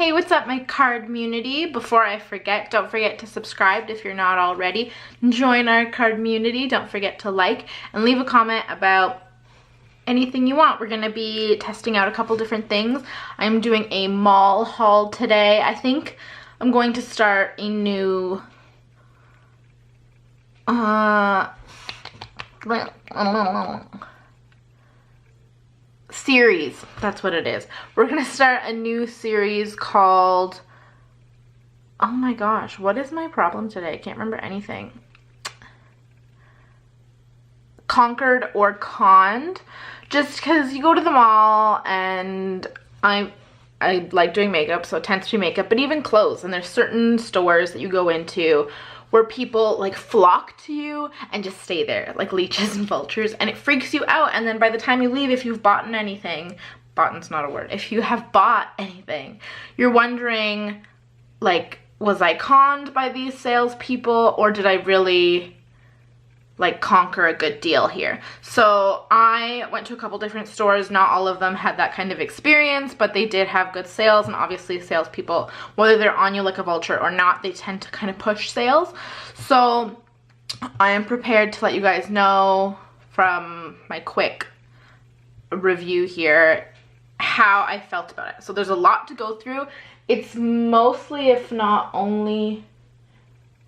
Hey, what's up, my Cardmunity? Before I forget, don't forget to subscribe if you're not already. Join our Cardmunity. Don't forget to like and leave a comment about anything you want. We're going to be testing out a couple different things. I'm doing a mall haul today. I think I'm going to start a new series. That's what it is. We're gonna start a new series called, oh my gosh, what is my problem today? I can't remember anything. Conquered or Conned. Just because you go to the mall, and I like doing makeup, so it tends to be makeup, but even clothes. And there's certain stores that you go into where people like flock to you and just stay there like leeches and vultures, and it freaks you out. And then by the time you leave, if you've bought anything, bought's not a word, if you have bought anything, you're wondering, like, was I conned by these salespeople, or did I really like conquer a good deal here? So I went to a couple different stores. Not all of them had that kind of experience, but they did have good sales. And obviously salespeople, whether they're on you like a vulture or not, they tend to kind of push sales. So I am prepared to let you guys know from my quick review here how I felt about it. So there's a lot to go through. It's mostly, if not only,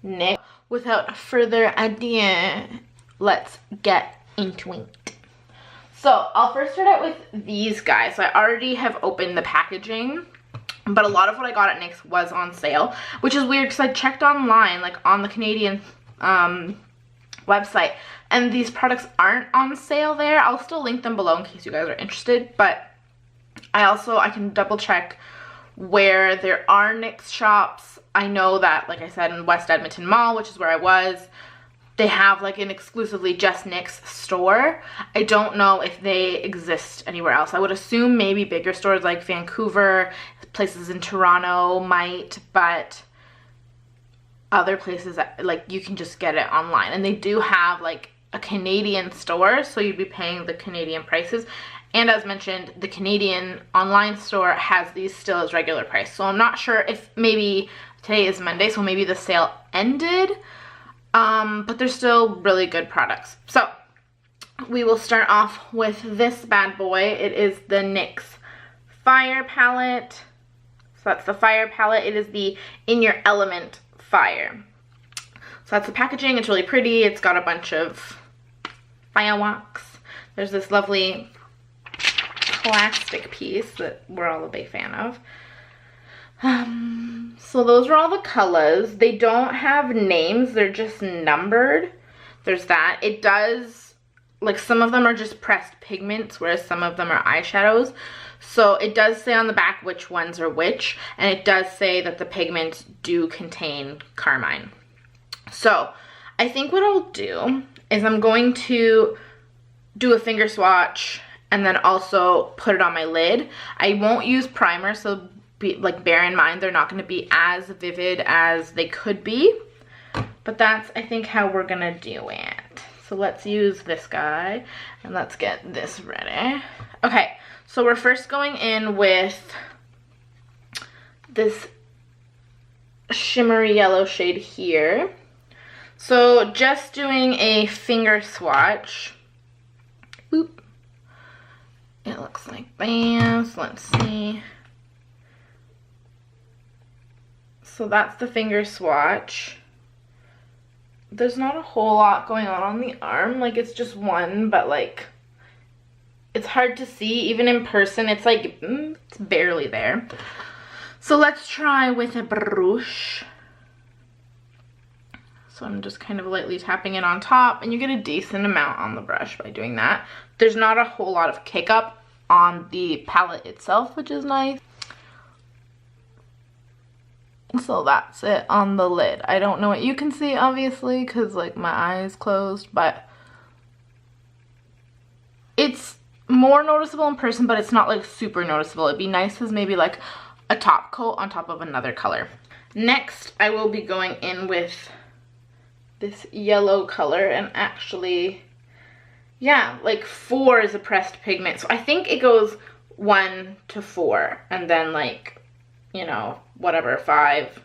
NYX. Without further ado, let's get into it. So I'll first start out with these guys. So I already have opened the packaging, but a lot of what I got at NYX was on sale, which is weird because I checked online, like on the Canadian website, and these products aren't on sale there. I'll still link them below in case you guys are interested, but I can double check where there are NYX shops. I know that, like I said, in West Edmonton Mall, which is where I was, they have like an exclusively just NYX store. I don't know if they exist anywhere else. I would assume maybe bigger stores like Vancouver, places in Toronto might, but other places, like, you can just get it online. And they do have like a Canadian store, so you'd be paying the Canadian prices. And as mentioned, the Canadian online store has these still as regular price. So I'm not sure if maybe today is Monday, so maybe the sale ended. But they're still really good products. So we will start off with this bad boy. It is the NYX Fire Palette. So that's the Fire Palette. It is the In Your Element Fire. So that's the packaging. It's really pretty. It's got a bunch of fireworks. There's this lovely plastic piece that we're all a big fan of. So those are all the colors. They don't have names, they're just numbered. There's that. It does, like, some of them are just pressed pigments, whereas some of them are eyeshadows. So it does say on the back which ones are which, and it does say that the pigments do contain carmine. So I think what I'll do is I'm going to do a finger swatch and then also put it on my lid. I won't use primer, so bear in mind they're not going to be as vivid as they could be. But that's, I think, how we're going to do it. So let's use this guy and let's get this ready. Okay, so we're first going in with this shimmery yellow shade here. So just doing a finger swatch. Boop. It looks like this. Let's see. So that's the finger swatch. There's not a whole lot going on the arm. Like, it's just one, but like, it's hard to see. Even in person, it's like, it's barely there. So let's try with a brush. So I'm just kind of lightly tapping it on top, and you get a decent amount on the brush by doing that. There's not a whole lot of kick up on the palette itself, which is nice. So that's it on the lid. I don't know what you can see, obviously, because like my eye is closed, but it's more noticeable in person, but it's not like super noticeable. It'd be nice as maybe like a top coat on top of another color. Next, I will be going in with this yellow color, and actually, yeah, like 4 is a pressed pigment. So I think it goes 1 to 4, and then like you know, whatever, 5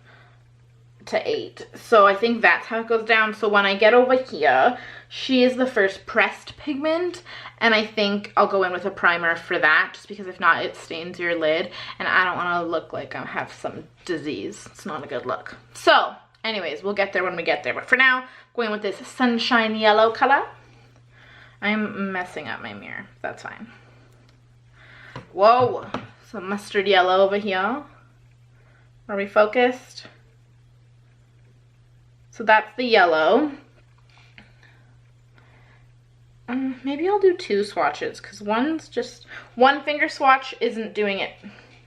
to 8. So I think that's how it goes down. So when I get over here, she is the first pressed pigment, and I think I'll go in with a primer for that, just because if not, it stains your lid, and I don't want to look like I have some disease. It's not a good look. So anyways, we'll get there when we get there, but for now, going with this sunshine yellow color. I'm messing up my mirror. That's fine. Whoa, some mustard yellow over here. Are we focused? So that's the yellow. Maybe I'll do 2 swatches, because one finger swatch isn't doing it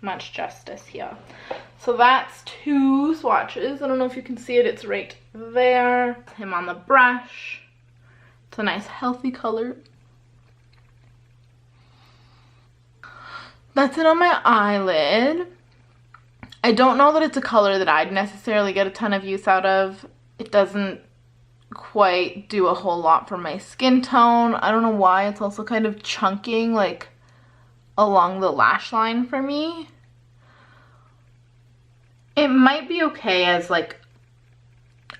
much justice here. So that's 2 swatches. I don't know if you can see it, it's right there. Him on the brush. It's a nice healthy color. That's it on my eyelid. I don't know that it's a color that I'd necessarily get a ton of use out of. It doesn't quite do a whole lot for my skin tone. I don't know why. It's also kind of chunking like along the lash line for me. It might be okay as like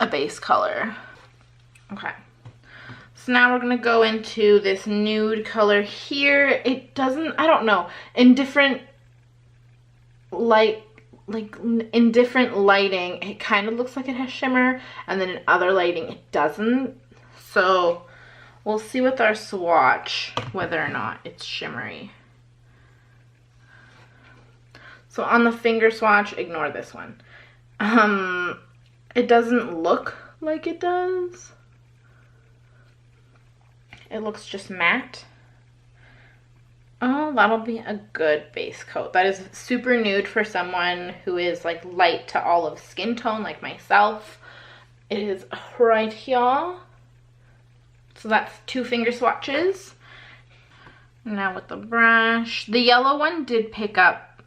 a base color. Okay. So now we're going to go into this nude color here. It doesn't, I don't know, in different light, like in different lighting, it kind of looks like it has shimmer, and then in other lighting it doesn't. So we'll see with our swatch whether or not it's shimmery. So on the finger swatch, ignore this one. It doesn't look like it does. It looks just matte. Oh, that'll be a good base coat. That is super nude for someone who is like light to olive skin tone like myself. It is right here. So that's 2 finger swatches. Now with the brush. The yellow one did pick up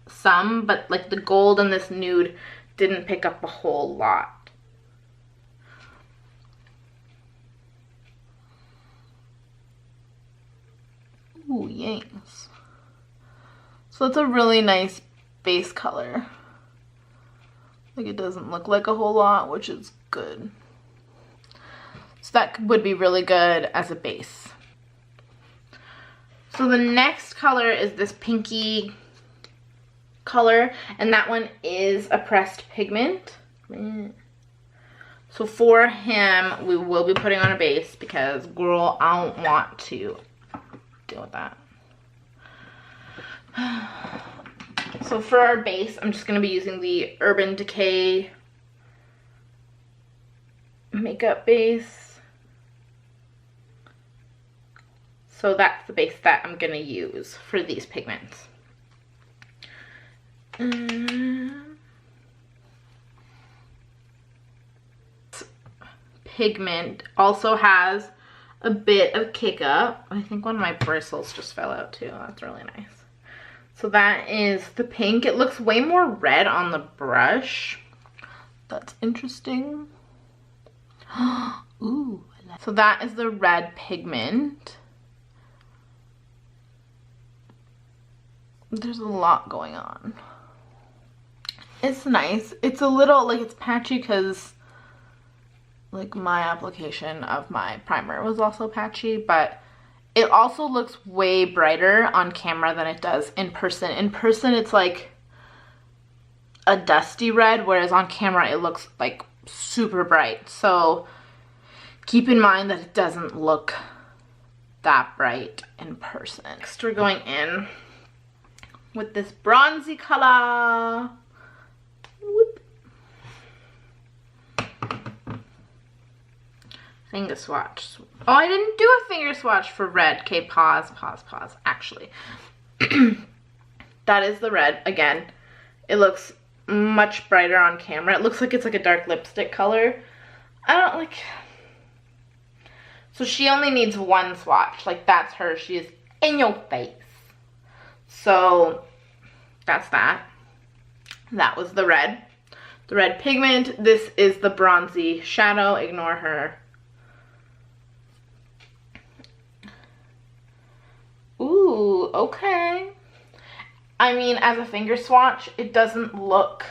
some, but like the gold and this nude didn't pick up a whole lot. Ooh, yes. So it's a really nice base color. Like it doesn't look like a whole lot, which is good. So that would be really good as a base. So the next color is this pinky color, and that one is a pressed pigment. So for him, we will be putting on a base because, girl, I don't want to deal with that. So for our base, I'm just going to be using the Urban Decay makeup base. So that's the base that I'm going to use for these pigments. Pigment also has a bit of kick up. I think one of my bristles just fell out too. That's really nice. So that is the pink. It looks way more red on the brush. That's interesting. Ooh. So that is the red pigment. There's a lot going on. It's nice. It's a little, like, it's patchy because like my application of my primer was also patchy, but it also looks way brighter on camera than it does in person. In person it's like a dusty red, whereas on camera it looks like super bright. So keep in mind that it doesn't look that bright in person. Next we're going in with this bronzy color. Whoop. Finger swatch. Oh, I didn't do a finger swatch for red. Okay, pause. Actually, that is the red. Again, it looks much brighter on camera. It looks like it's like a dark lipstick color. I don't like... So she only needs one swatch. Like, that's her. She is in your face. So that's that. That was the red. The red pigment. This is the bronzy shadow. Ignore her. Ooh, okay. I mean, as a finger swatch, it doesn't look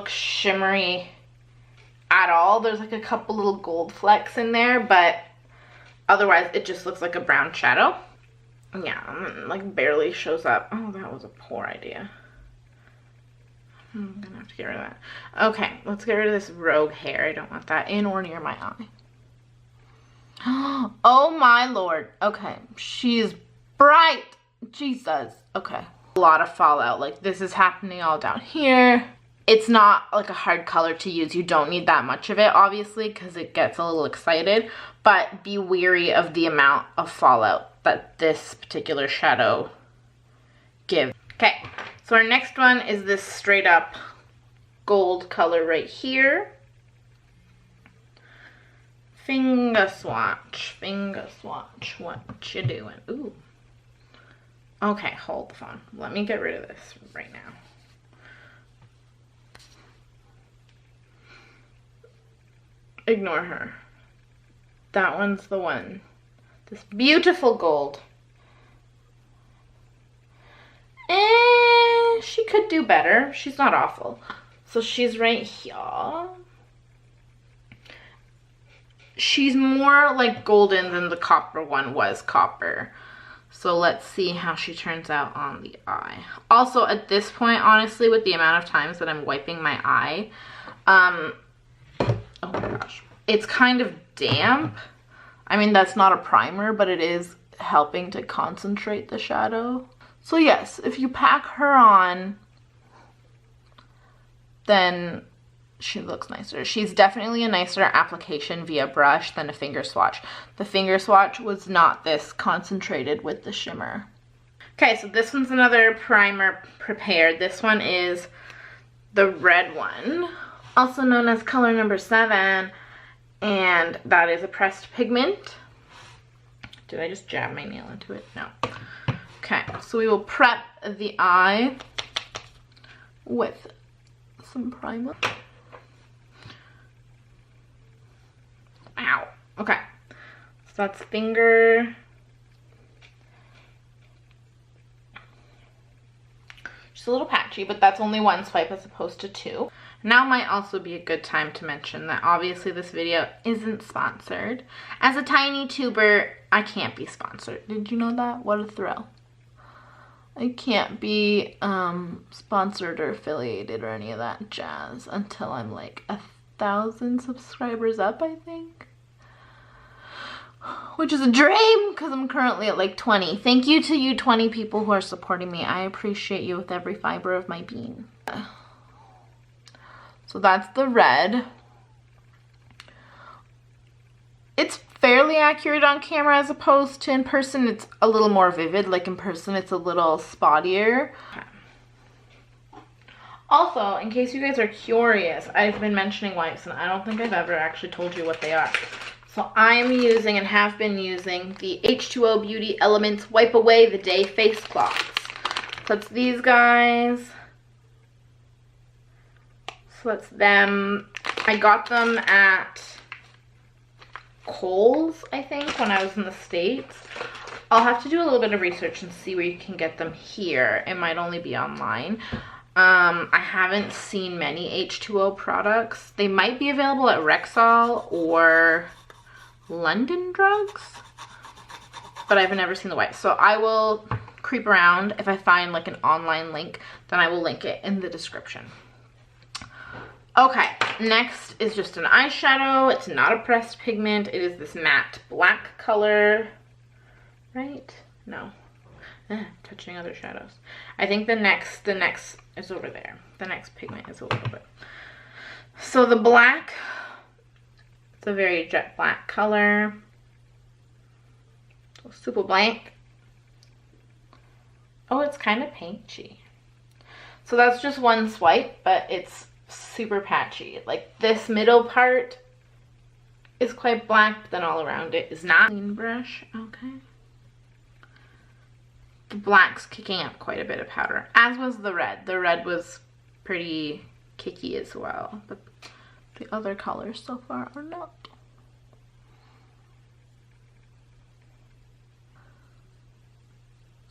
shimmery at all. There's like a couple little gold flecks in there, but otherwise it just looks like a brown shadow. Yeah, like barely shows up. Oh, that was a poor idea. I'm gonna have to get rid of that. Okay, let's get rid of this rogue hair. I don't want that in or near my eye. Oh my lord. Okay, she's bright. Jesus. Okay. A lot of fallout. Like, this is happening all down here. It's not like a hard color to use. You don't need that much of it, obviously, because it gets a little excited. But be wary of the amount of fallout that this particular shadow gives. Okay, so our next one is this straight up gold color right here. Finger swatch, what you doing? Ooh. Okay, hold the phone. Let me get rid of this right now. Ignore her. That one's the one. This beautiful gold. She could do better. She's not awful. So she's right here. She's more like golden than the copper one was copper. So let's see how she turns out on the eye. Also, at this point, honestly, with the amount of times that I'm wiping my eye, oh my gosh, it's kind of damp. I mean, that's not a primer, but it is helping to concentrate the shadow. So yes, if you pack her on, then she looks nicer. She's definitely a nicer application via brush than a finger swatch. The finger swatch was not this concentrated with the shimmer. Okay, so this one's another primer prepared. This one is the red one, also known as color number 7, and that is a pressed pigment. Did I just jab my nail into it? No. Okay, so we will prep the eye with some primer. Ow. Okay, so that's finger. Just a little patchy, but that's only one swipe as opposed to 2. Now might also be a good time to mention that obviously this video isn't sponsored. As a tiny tuber, I can't be sponsored. Did you know that? What a thrill. I can't be sponsored or affiliated or any of that jazz until I'm like 1,000 subscribers up, I think. Which is a dream because I'm currently at like 20. Thank you to you 20 people who are supporting me. I appreciate you with every fiber of my being. So that's the red. It's fairly accurate on camera as opposed to in person. It's a little more vivid. Like in person, it's a little spottier. Okay. Also, in case you guys are curious, I've been mentioning wipes and I don't think I've ever actually told you what they are. So I'm using and have been using the H2O Beauty Elements Wipe Away the Day Face Cloths. So it's these guys. So that's them. I got them at Kohl's, I think, when I was in the States. I'll have to do a little bit of research and see where you can get them here. It might only be online. I haven't seen many H2O products. They might be available at Rexall or London Drugs, but I've never seen the wipes. So I will creep around. If I find like an online link, then I will link it in the description. Okay, next is just an eyeshadow. It's not a pressed pigment. It is this matte black color, right? No. Touching other shadows. I think the next is over there. The next pigment is a little bit. So the black, it's a very jet black color. So super blank. Oh, it's kind of paintchy. So that's just one swipe, but it's super patchy. Like this middle part is quite black, but then all around it is not. Clean brush, okay. The black's kicking up quite a bit of powder, as was the red. The red was pretty kicky as well, but the other colors so far are not.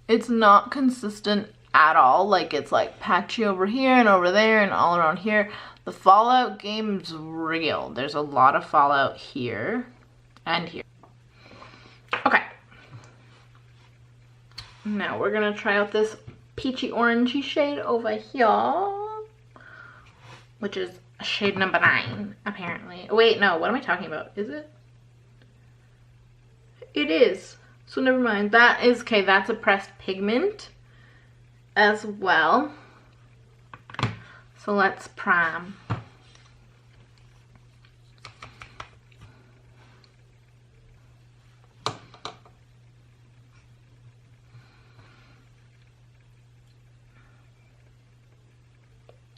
It's not consistent at all. Like, it's like patchy over here and over there and all around here. The fallout game's real. There's a lot of fallout here and here. Okay. Now we're gonna try out this peachy orangey shade over here, which is shade number 9, apparently. Wait, no, what am I talking about? Is it? It is. So never mind. That is, okay, that's a pressed pigment as well. So let's prime.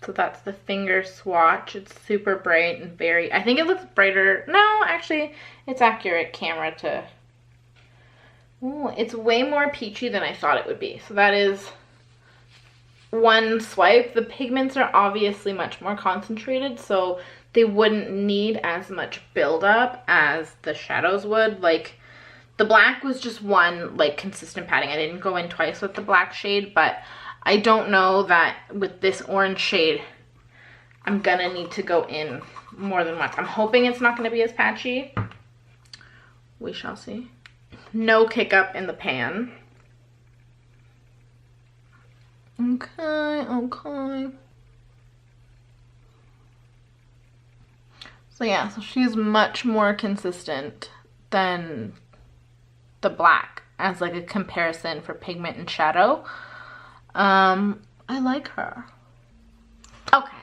So that's the finger swatch. It's super bright and very, I think it looks brighter. No, actually, it's accurate camera to, ooh, it's way more peachy than I thought it would be. So that is one swipe. The pigments are obviously much more concentrated, so they wouldn't need as much buildup as the shadows would. Like, the black was just one, like, consistent patting. I didn't go in twice with the black shade, but I don't know that with this orange shade, I'm gonna need to go in more than once. I'm hoping it's not gonna be as patchy. We shall see. No kick up in the pan. Okay, okay. So yeah, so she's much more consistent than the black as like a comparison for pigment and shadow. I like her. Okay,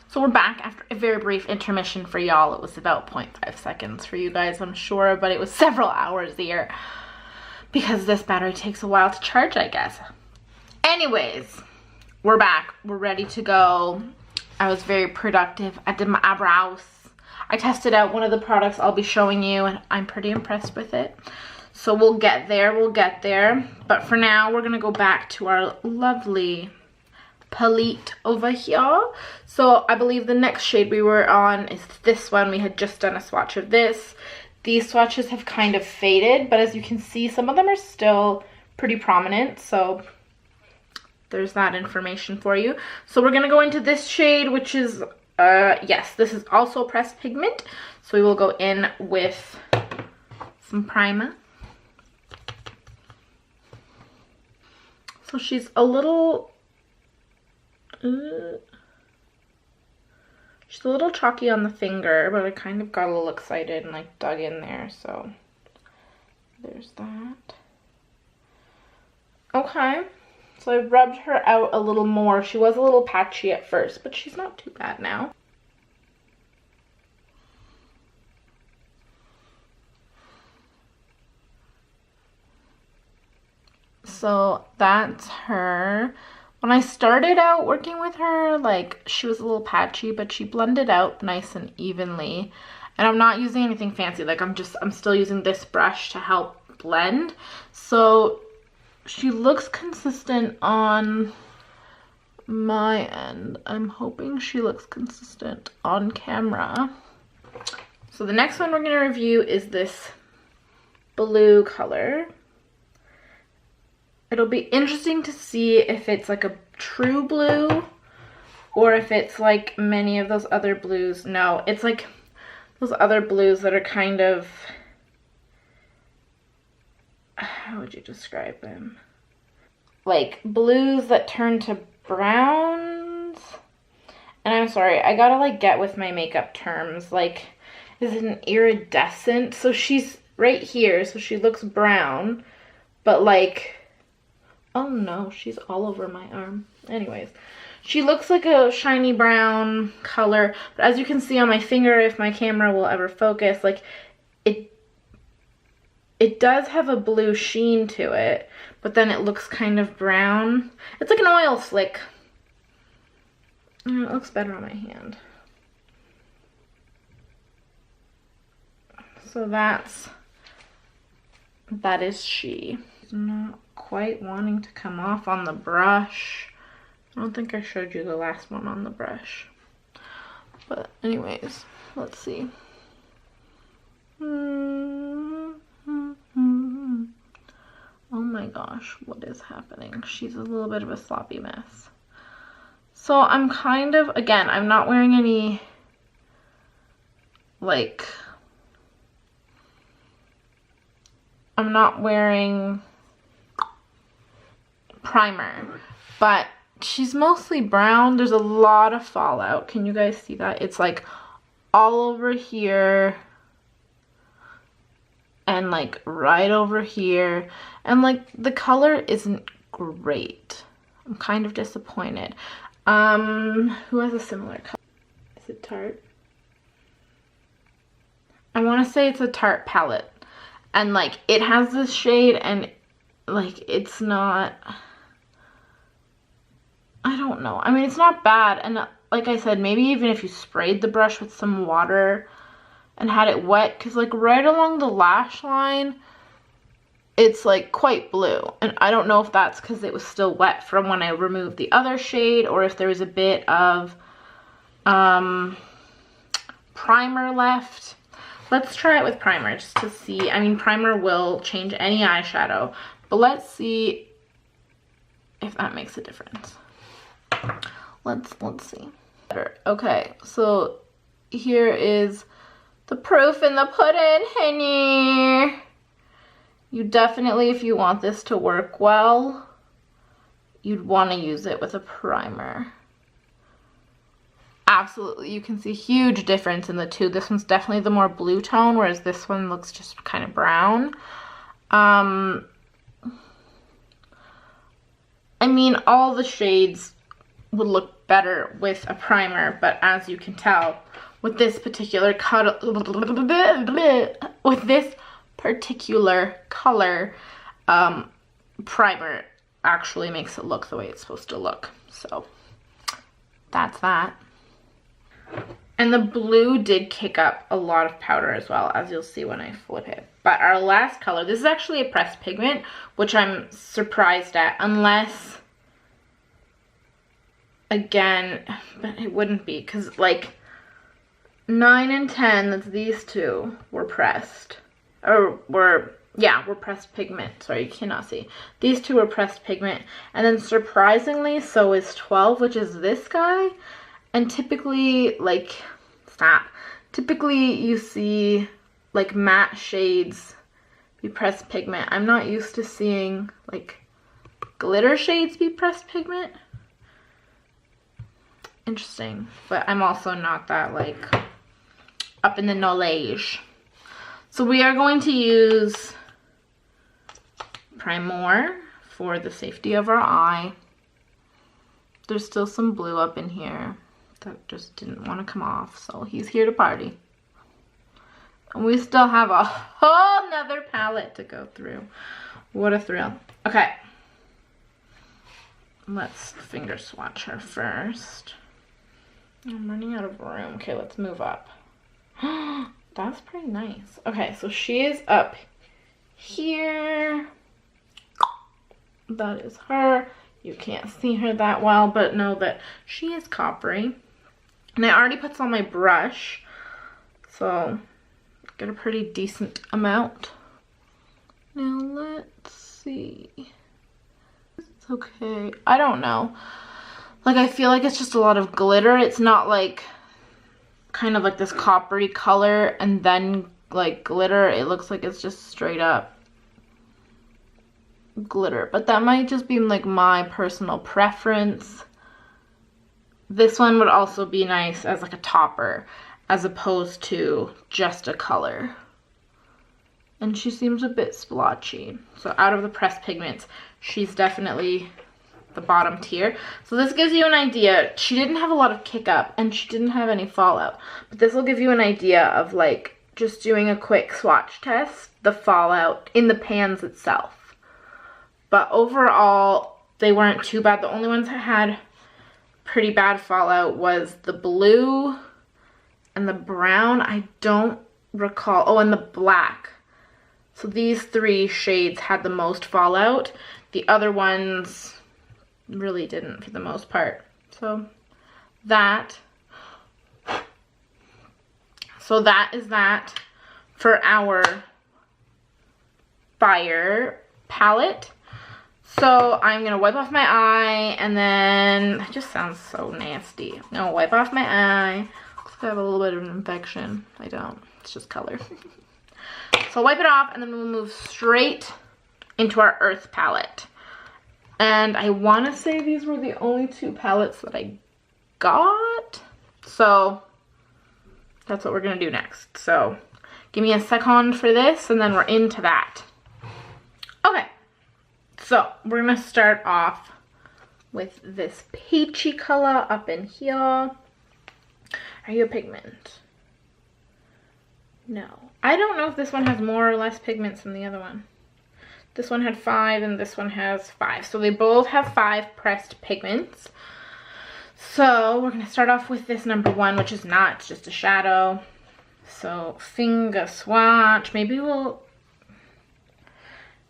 so we're back after a very brief intermission for y'all. It was about 0.5 seconds for you guys, I'm sure, but it was several hours here because this battery takes a while to charge, I guess. Anyways, we're back. We're ready to go. I was very productive. I did my eyebrows. I tested out one of the products I'll be showing you, and I'm pretty impressed with it. So we'll get there, But for now, we're gonna go back to our lovely palette over here. So I believe the next shade we were on is this one. We had just done a swatch of this. These swatches have kind of faded, but as you can see, some of them are still pretty prominent. So there's that information for you. So we're gonna go into this shade, which is, yes, this is also pressed pigment. So we will go in with some primer. So she's a little, she's a little chalky on the finger, but I kind of got a little excited and like dug in there, so there's that. Okay, so I rubbed her out a little more. She was a little patchy at first, but she's not too bad now. So that's her. When I started out working with her, like, she was a little patchy, but she blended out nice and evenly. And I'm not using anything fancy. Like, I'm still using this brush to help blend. So she looks consistent on my end. I'm hoping she looks consistent on camera. So the next one we're going to review is this blue color. It'll be interesting to see if it's like a true blue or if it's like many of those other blues. No, it's like those other blues that are kind of, how would you describe them? Like blues that turn to browns. And I'm sorry, I gotta like get with my makeup terms. Like, is it an iridescent? So she's right here, so she looks brown, but like, oh no, she's all over my arm. Anyways, she looks like a shiny brown color, but as you can see on my finger, if my camera will ever focus, like it does have a blue sheen to it, but then it looks kind of brown. It's like an oil slick. It looks better on my hand. So that is she. Not quite wanting to come off on the brush. I don't think I showed you the last one on the brush. But anyways, let's see. Oh my gosh, what is happening? She's a little bit of a sloppy mess. So I'm kind of, again, I'm not wearing any, like, I'm not wearing primer, but she's mostly brown. There's a lot of fallout. Can you guys see that? It's like all over here and like right over here, and like the color isn't great. I'm kind of disappointed. Who has a similar color? Is it Tarte? I want to say it's a Tarte palette, and like it has this shade, and like it's not, I don't know. I mean, it's not bad, and like I said, maybe even if you sprayed the brush with some water and had it wet, because like right along the lash line, it's like quite blue, and I don't know if that's because it was still wet from when I removed the other shade, or if there was a bit of primer left. Let's try it with primer just to see. I mean, primer will change any eyeshadow, but let's see if that makes a difference. Let's see. Okay, so here is the proof in the pudding, honey. You definitely, if you want this to work well, you'd want to use it with a primer. Absolutely, you can see huge difference in the two. This one's definitely the more blue tone, whereas this one looks just kind of brown. I mean, all the shades would look better with a primer, but as you can tell, with this particular color, primer actually makes it look the way it's supposed to look. So that's that. And the blue did kick up a lot of powder as well, as you'll see when I flip it. But our last color, this is actually a pressed pigment, which I'm surprised at, unless, again, but it wouldn't be, because like 9 and 10, that's these two, were pressed. Or were pressed pigment. Sorry, you cannot see. These two were pressed pigment. And then surprisingly, so is 12, which is this guy. And typically, like, typically you see like matte shades be pressed pigment. I'm not used to seeing like glitter shades be pressed pigment. Interesting. But I'm also not that like up in the knowledge. So we are going to use primer for the safety of our eye. There's still some blue up in here that just didn't want to come off, so he's here to party. And we still have a whole nother palette to go through. What a thrill. Okay. Let's finger swatch her first. I'm running out of room. Okay, let's move up. That's pretty nice. Okay, so she is up here. That is her. You can't see her that well, but know that she is coppery. And I already put some on my brush, so get a pretty decent amount. Now let's see. It's okay. I don't know. Like, I feel like it's just a lot of glitter. It's not like kind of like this coppery color and then like glitter. It looks like it's just straight up glitter, but that might just be like my personal preference. This one would also be nice as like a topper as opposed to just a color. And she seems a bit splotchy. So out of the pressed pigments, she's definitely the bottom tier. So this gives you an idea. She didn't have a lot of kick up and she didn't have any fallout, but this will give you an idea of like just doing a quick swatch test, the fallout in the pans itself. But overall, they weren't too bad. The only ones that had pretty bad fallout was the blue and the brown. I don't recall. Oh, and the black. So these three shades had the most fallout. The other ones really didn't for the most part. So that is that for our fire palette. So I'm gonna wipe off my eye, and then, it just sounds so nasty. I'm gonna wipe off my eye. Looks like I have a little bit of an infection. I don't, it's just color. So I'll wipe it off, and then we'll move straight into our Earth palette. And I wanna say these were the only 2 palettes that I got. So that's what we're gonna do next. So give me a second for this, and then we're into that. Okay. So we're gonna start off with this peachy color up in here. Are you a pigment? No. I don't know if this one has more or less pigments than the other one. This one had 5 and this one has 5. So they both have 5 pressed pigments. So we're gonna start off with this number 1, which is not, it's just a shadow. So finger swatch, maybe we'll,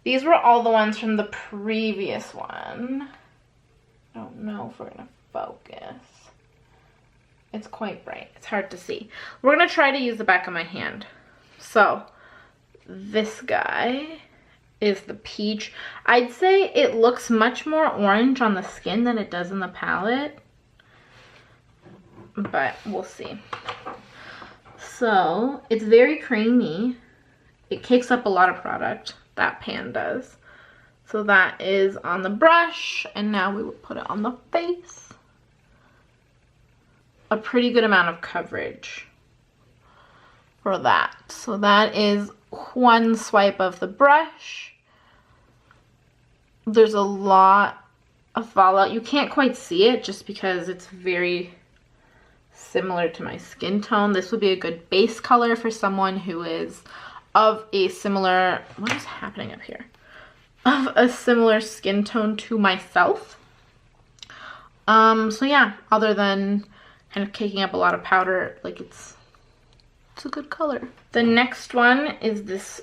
these were all the ones from the previous one. I don't know if we're gonna focus. It's quite bright, it's hard to see. We're gonna try to use the back of my hand. So this guy is the peach. I'd say it looks much more orange on the skin than it does in the palette, but we'll see. So it's very creamy. It cakes up a lot of product. That pan does. So that is on the brush, and now we will put it on the face. A pretty good amount of coverage for that. So that is 1 swipe of the brush. There's a lot of fallout. You can't quite see it just because it's very similar to my skin tone. This would be a good base color for someone who is of a similar, what is happening up here? Of a similar skin tone to myself. So yeah, other than kind of caking up a lot of powder, like it's a good color. The next one is this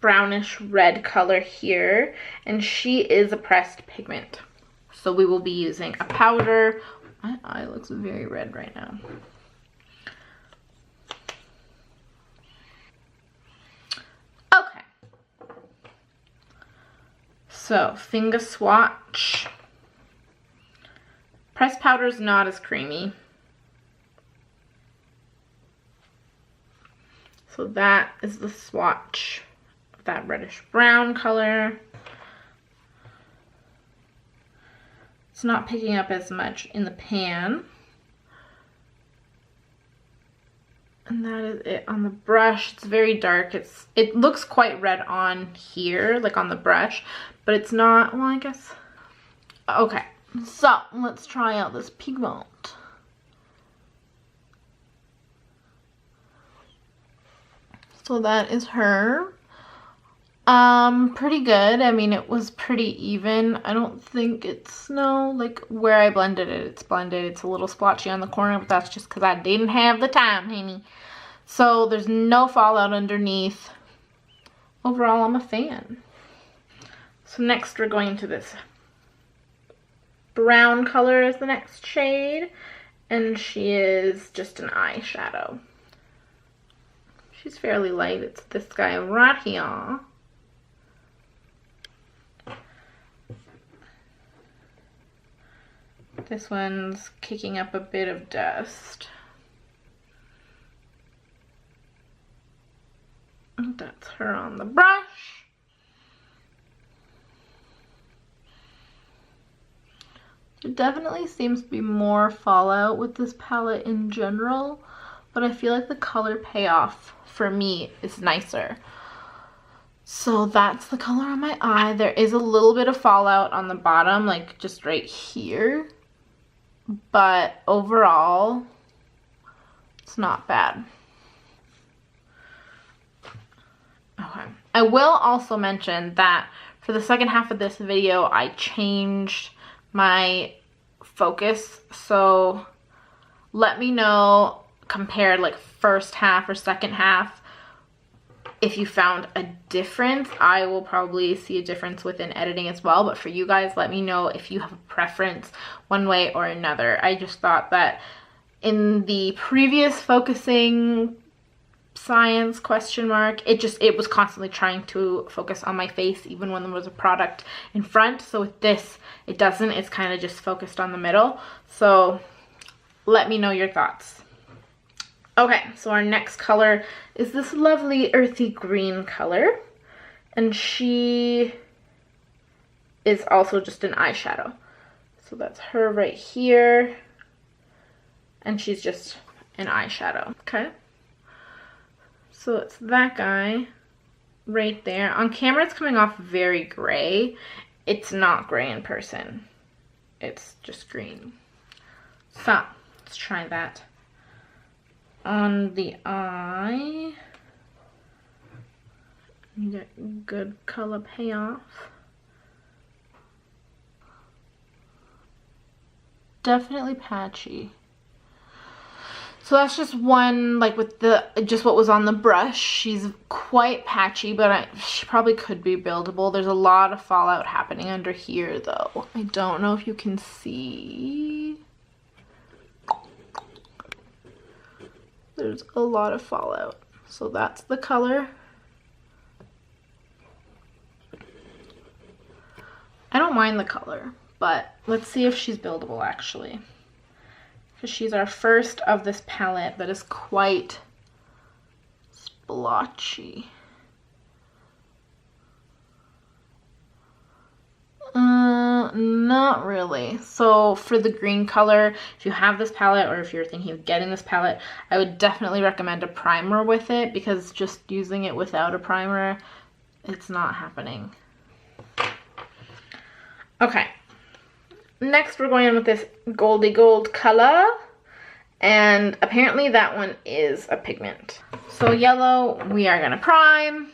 brownish red color here, and she is a pressed pigment. So we will be using a powder. My eye looks very red right now. Okay. So finger swatch. Pressed powder is not as creamy. So that is the swatch of that reddish brown color. It's not picking up as much in the pan. And that is it on the brush. It's very dark. It looks quite red on here, like on the brush, but it's not, well, I guess. Okay, so let's try out this pigment. So that is her. Pretty good. I mean, it was pretty even. I don't think it's, no, like where I blended it, it's blended. It's a little splotchy on the corner, but that's just because I didn't have the time, honey. So there's no fallout underneath. Overall, I'm a fan. So next we're going to this brown color as the next shade, and she is just an eyeshadow. She's fairly light. It's this guy right here. This one's kicking up a bit of dust. And that's her on the brush. There definitely seems to be more fallout with this palette in general, but I feel like the color payoff for me is nicer. So that's the color on my eye. There is a little bit of fallout on the bottom, like just right here, but overall it's not bad. Okay, I will also mention that for the second half of this video I changed my focus, so let me know compared like first half or second half if you found a difference. I will probably see a difference within editing as well, but for you guys, let me know if you have a preference one way or another. I just thought that in the previous focusing science question mark. It was constantly trying to focus on my face even when there was a product in front. So with this, it doesn't. It's kind of just focused on the middle. So let me know your thoughts. Okay, so our next color is this lovely earthy green color. And she is also just an eyeshadow. So that's her right here. And she's just an eyeshadow, okay? So it's that guy right there. On camera, it's coming off very gray. It's not gray in person. It's just green. So let's try that on the eye. You get good color payoff. Definitely patchy. So that's just one, like with just what was on the brush. She's quite patchy, but she probably could be buildable. There's a lot of fallout happening under here though. I don't know if you can see. There's a lot of fallout. So that's the color. I don't mind the color, but let's see if she's buildable actually. Because she's our first of this palette that is quite splotchy. Not really. So for the green color, if you have this palette or if you're thinking of getting this palette, I would definitely recommend a primer with it, because just using it without a primer, it's not happening. Okay. Next, we're going in with this goldy gold color, and apparently that one is a pigment. So yellow, we are gonna prime.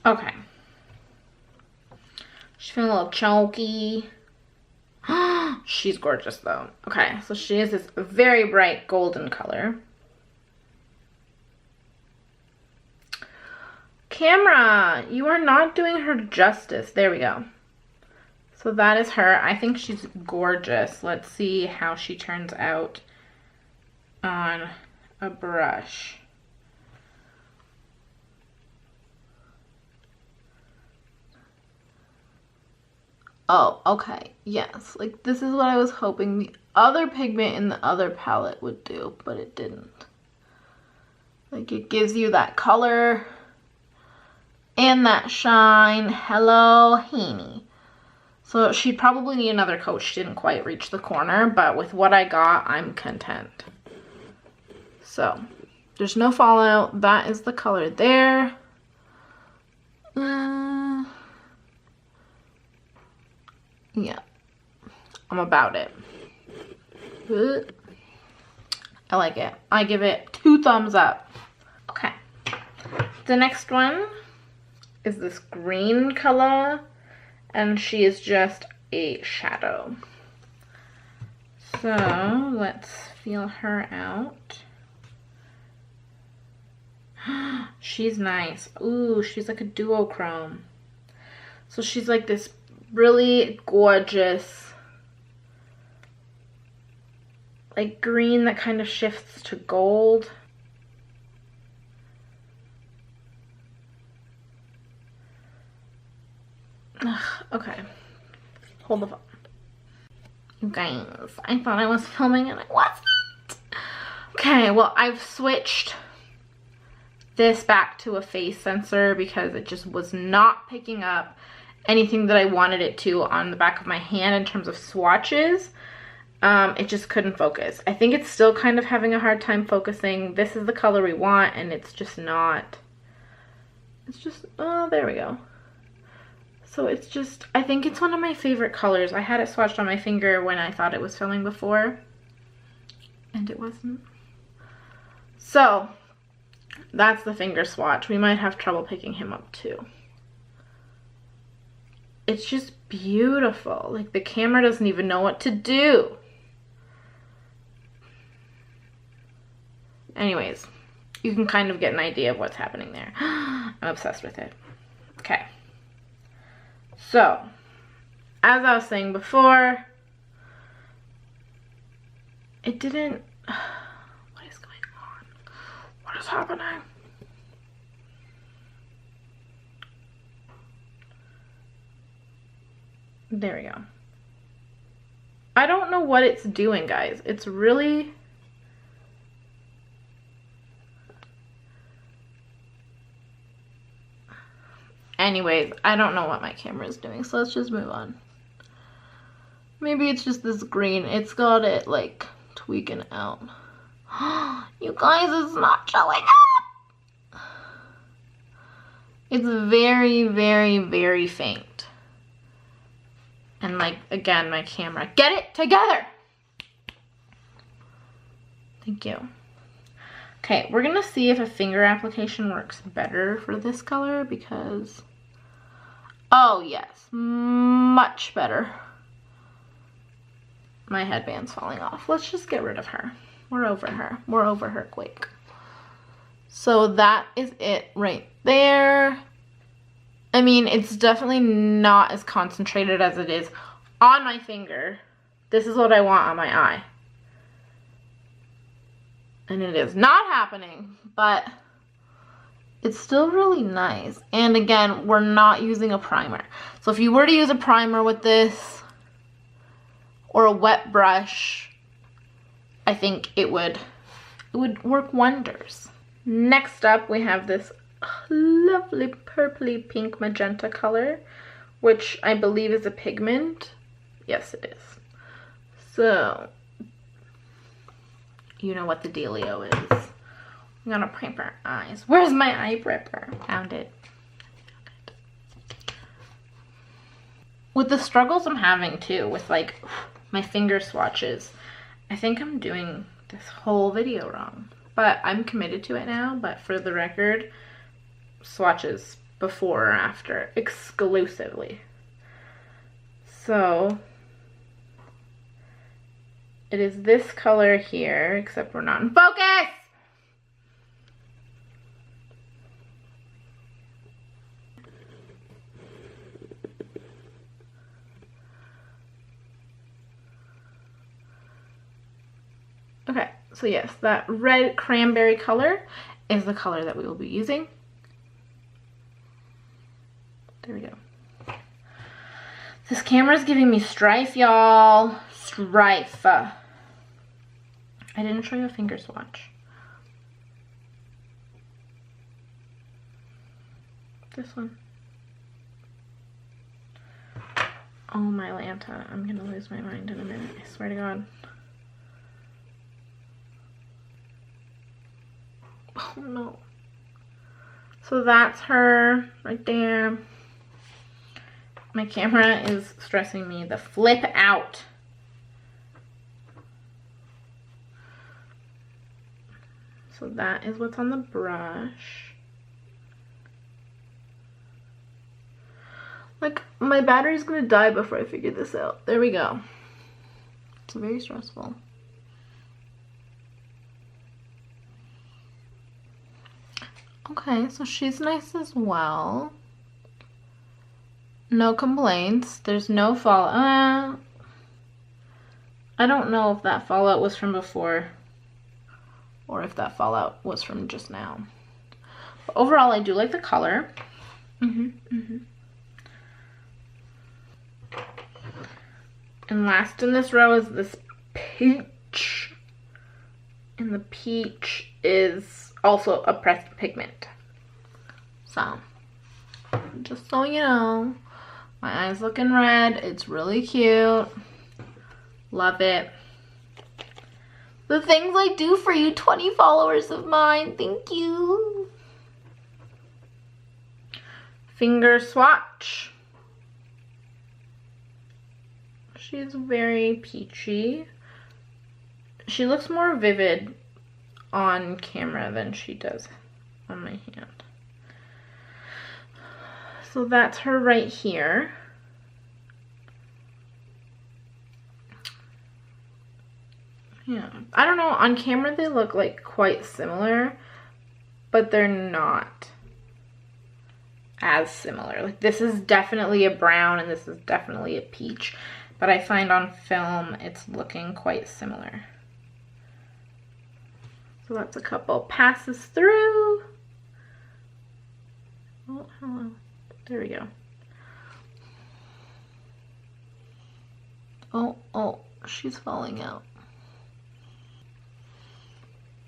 Okay. She's feeling a little chunky. She's gorgeous though. Okay, so she is this very bright golden color. Camera, you are not doing her justice. There we go. So that is her. I think she's gorgeous. Let's see how she turns out on a brush. Oh, okay. Yes. Like, this is what I was hoping the other pigment in the other palette would do, but it didn't. Like, it gives you that color and that shine. Hello, Haney. So she'd probably need another coat. She didn't quite reach the corner, but with what I got, I'm content. So there's no fallout. That is the color there. Yeah, I'm about it. I like it. I give it 2 thumbs up. Okay. The next one is this green color, and she is just a shadow. So let's feel her out. She's nice. Ooh, she's like a duochrome. So she's like this really gorgeous, like green that kind of shifts to gold. Okay, hold the phone. You guys, I thought I was filming and I wasn't. Okay, well, I've switched this back to a face sensor because it just was not picking up anything that I wanted it to on the back of my hand in terms of swatches. It just couldn't focus. I think it's still kind of having a hard time focusing. This is the color we want, and it's just not. It's just, oh, there we go. So it's just, I think it's one of my favorite colors. I had it swatched on my finger when I thought it was filming before, and it wasn't. So that's the finger swatch. We might have trouble picking him up too. It's just beautiful. Like, the camera doesn't even know what to do. Anyways, you can kind of get an idea of what's happening there. I'm obsessed with it. Okay. So, as I was saying before, it didn't, what is going on? What is happening? There we go. I don't know what it's doing, guys. It's really... Anyways, I don't know what my camera is doing, so let's just move on. Maybe it's just this green. It's got it, like, tweaking out. You guys, it's not showing up! It's very, very, very faint. And, like, again, my camera. Get it together! Thank you. Okay, we're gonna see if a finger application works better for this color because, oh yes, much better. My headband's falling off. Let's just get rid of her. We're over her. We're over her quick. So that is it right there. I mean, it's definitely not as concentrated as it is on my finger. This is what I want on my eye. And it is not happening, but it's still really nice. And again, we're not using a primer. So if you were to use a primer with this or a wet brush, I think it would work wonders. Next up, we have this lovely purpley pink magenta color, which I believe is a pigment. Yes, it is. So you know what the dealio is. I'm gonna prep our eyes. Where's my eye prepper? Found it. With the struggles I'm having too, with like my finger swatches, I think I'm doing this whole video wrong. But I'm committed to it now, but for the record, swatches before or after, exclusively. So it is this color here, except we're not in focus! Okay, so yes, that red cranberry color is the color that we will be using. There we go. This camera is giving me strife, y'all. Strife. I didn't show you a finger swatch. This one. Oh my Lanta, I'm gonna lose my mind in a minute, I swear to God. Oh no. So that's her right there. My camera is stressing me the flip out. So that is what's on the brush. Like, my battery's gonna die before I figure this out. There we go. It's very stressful. Okay, so she's nice as well. No complaints. There's no fallout. I don't know if that fallout was from before or if that fallout was from just now. But overall, I do like the color. And last in this row is this peach. And the peach is also a pressed pigment. So, just so you know, my eye's looking red. It's really cute. Love it. The things I do for you, 20 followers of mine. Thank you. Finger swatch. She's very peachy. She looks more vivid on camera than she does on my hand. So that's her right here. Yeah, I don't know, on camera they look like quite similar, but they're not as similar. Like, this is definitely a brown and this is definitely a peach, but I find on film it's looking quite similar. So that's a couple passes through. Oh, hello. There we go. Oh, she's falling out.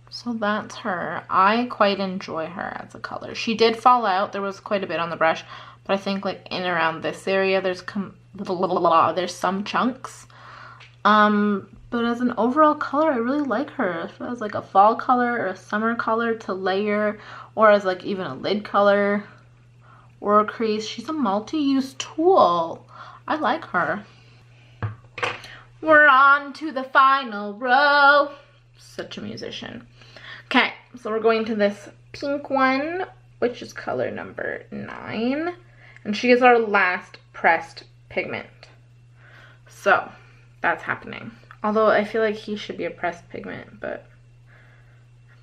So that's her. I quite enjoy her as a color. She did fall out. There was quite a bit on the brush, but I think like in around this area, there's some chunks. But as an overall color, I really like her. As like a fall color or a summer color to layer, or as like even a lid color or a crease. She's a multi-use tool. I like her. We're on to the final row. Such a musician. Okay, so we're going to this pink one, which is color number 9. And she is our last pressed pigment. So that's happening. Although I feel like he should be a pressed pigment, but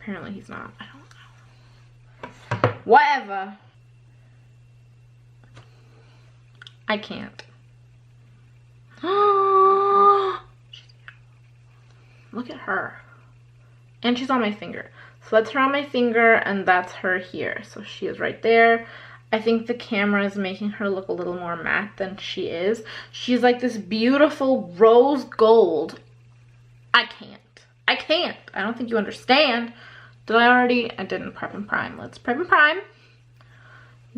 apparently he's not. I don't know. Whatever. I can't. Look at her. And she's on my finger. So that's her on my finger, and that's her here. So she is right there. I think the camera is making her look a little more matte than she is. She's like this beautiful rose gold. I can't. I don't think you understand. Did I already? I didn't prep and prime. Let's prep and prime.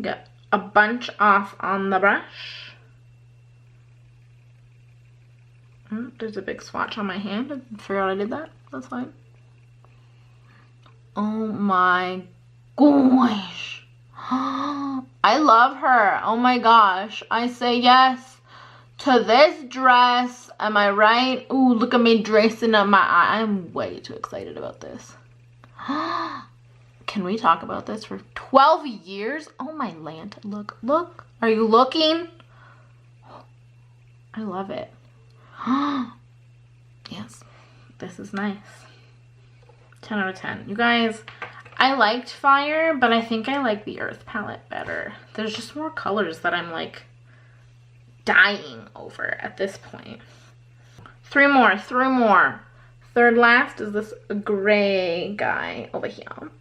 Get a bunch off on the brush. There's a big swatch on my hand. I forgot I did that. That's fine. Oh my gosh. I love her. Oh my gosh. I say yes to this dress. Am I right? Ooh, look at me dressing up my eye. I'm way too excited about this. Can we talk about this for 12 years? Oh my land. Look. Are you looking? I love it. Yes. This is nice. 10 out of 10. You guys, I liked Fire, but I think I like the Earth palette better. There's just more colors that I'm like dying over at this point. 3 more. Third last is this gray guy over here.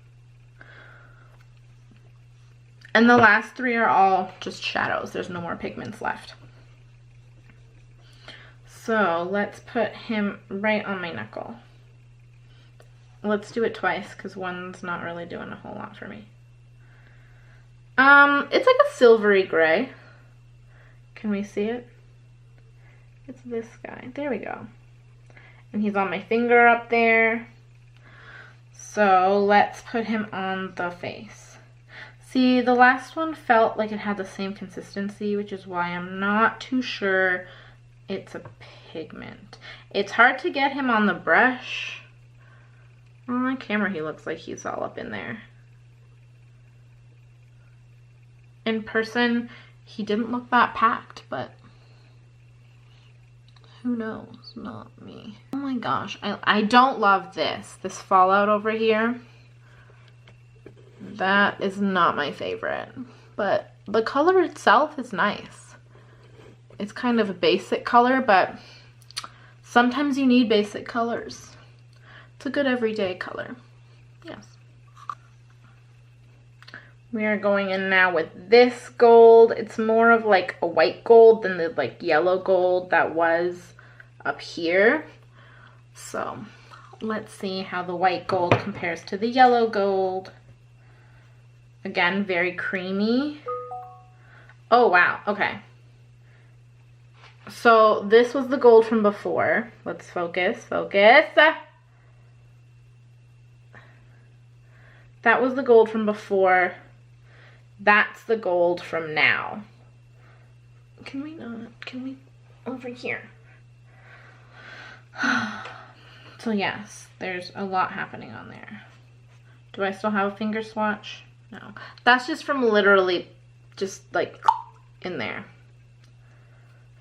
And the last 3 are all just shadows. There's no more pigments left. So let's put him right on my knuckle. Let's do it twice because one's not really doing a whole lot for me. It's like a silvery gray. Can we see it? It's this guy. There we go. And he's on my finger up there. So let's put him on the face. See, the last one felt like it had the same consistency, which is why I'm not too sure it's a pigment. It's hard to get him on the brush. On my camera, he looks like he's all up in there. In person, he didn't look that packed, but who knows? Not me. Oh my gosh, I don't love this fallout over here. That is not my favorite, but the color itself is nice. It's kind of a basic color, but sometimes you need basic colors. It's a good everyday color. Yes. We are going in now with this gold. It's more of like a white gold than the like yellow gold that was up here. So let's see how the white gold compares to the yellow gold. Again, very creamy. Oh wow, okay. So this was the gold from before. Let's focus. That was the gold from before. That's the gold from now. Can we, over here. So yes, there's a lot happening on there. Do I still have a finger swatch? No. That's just from literally just like in there.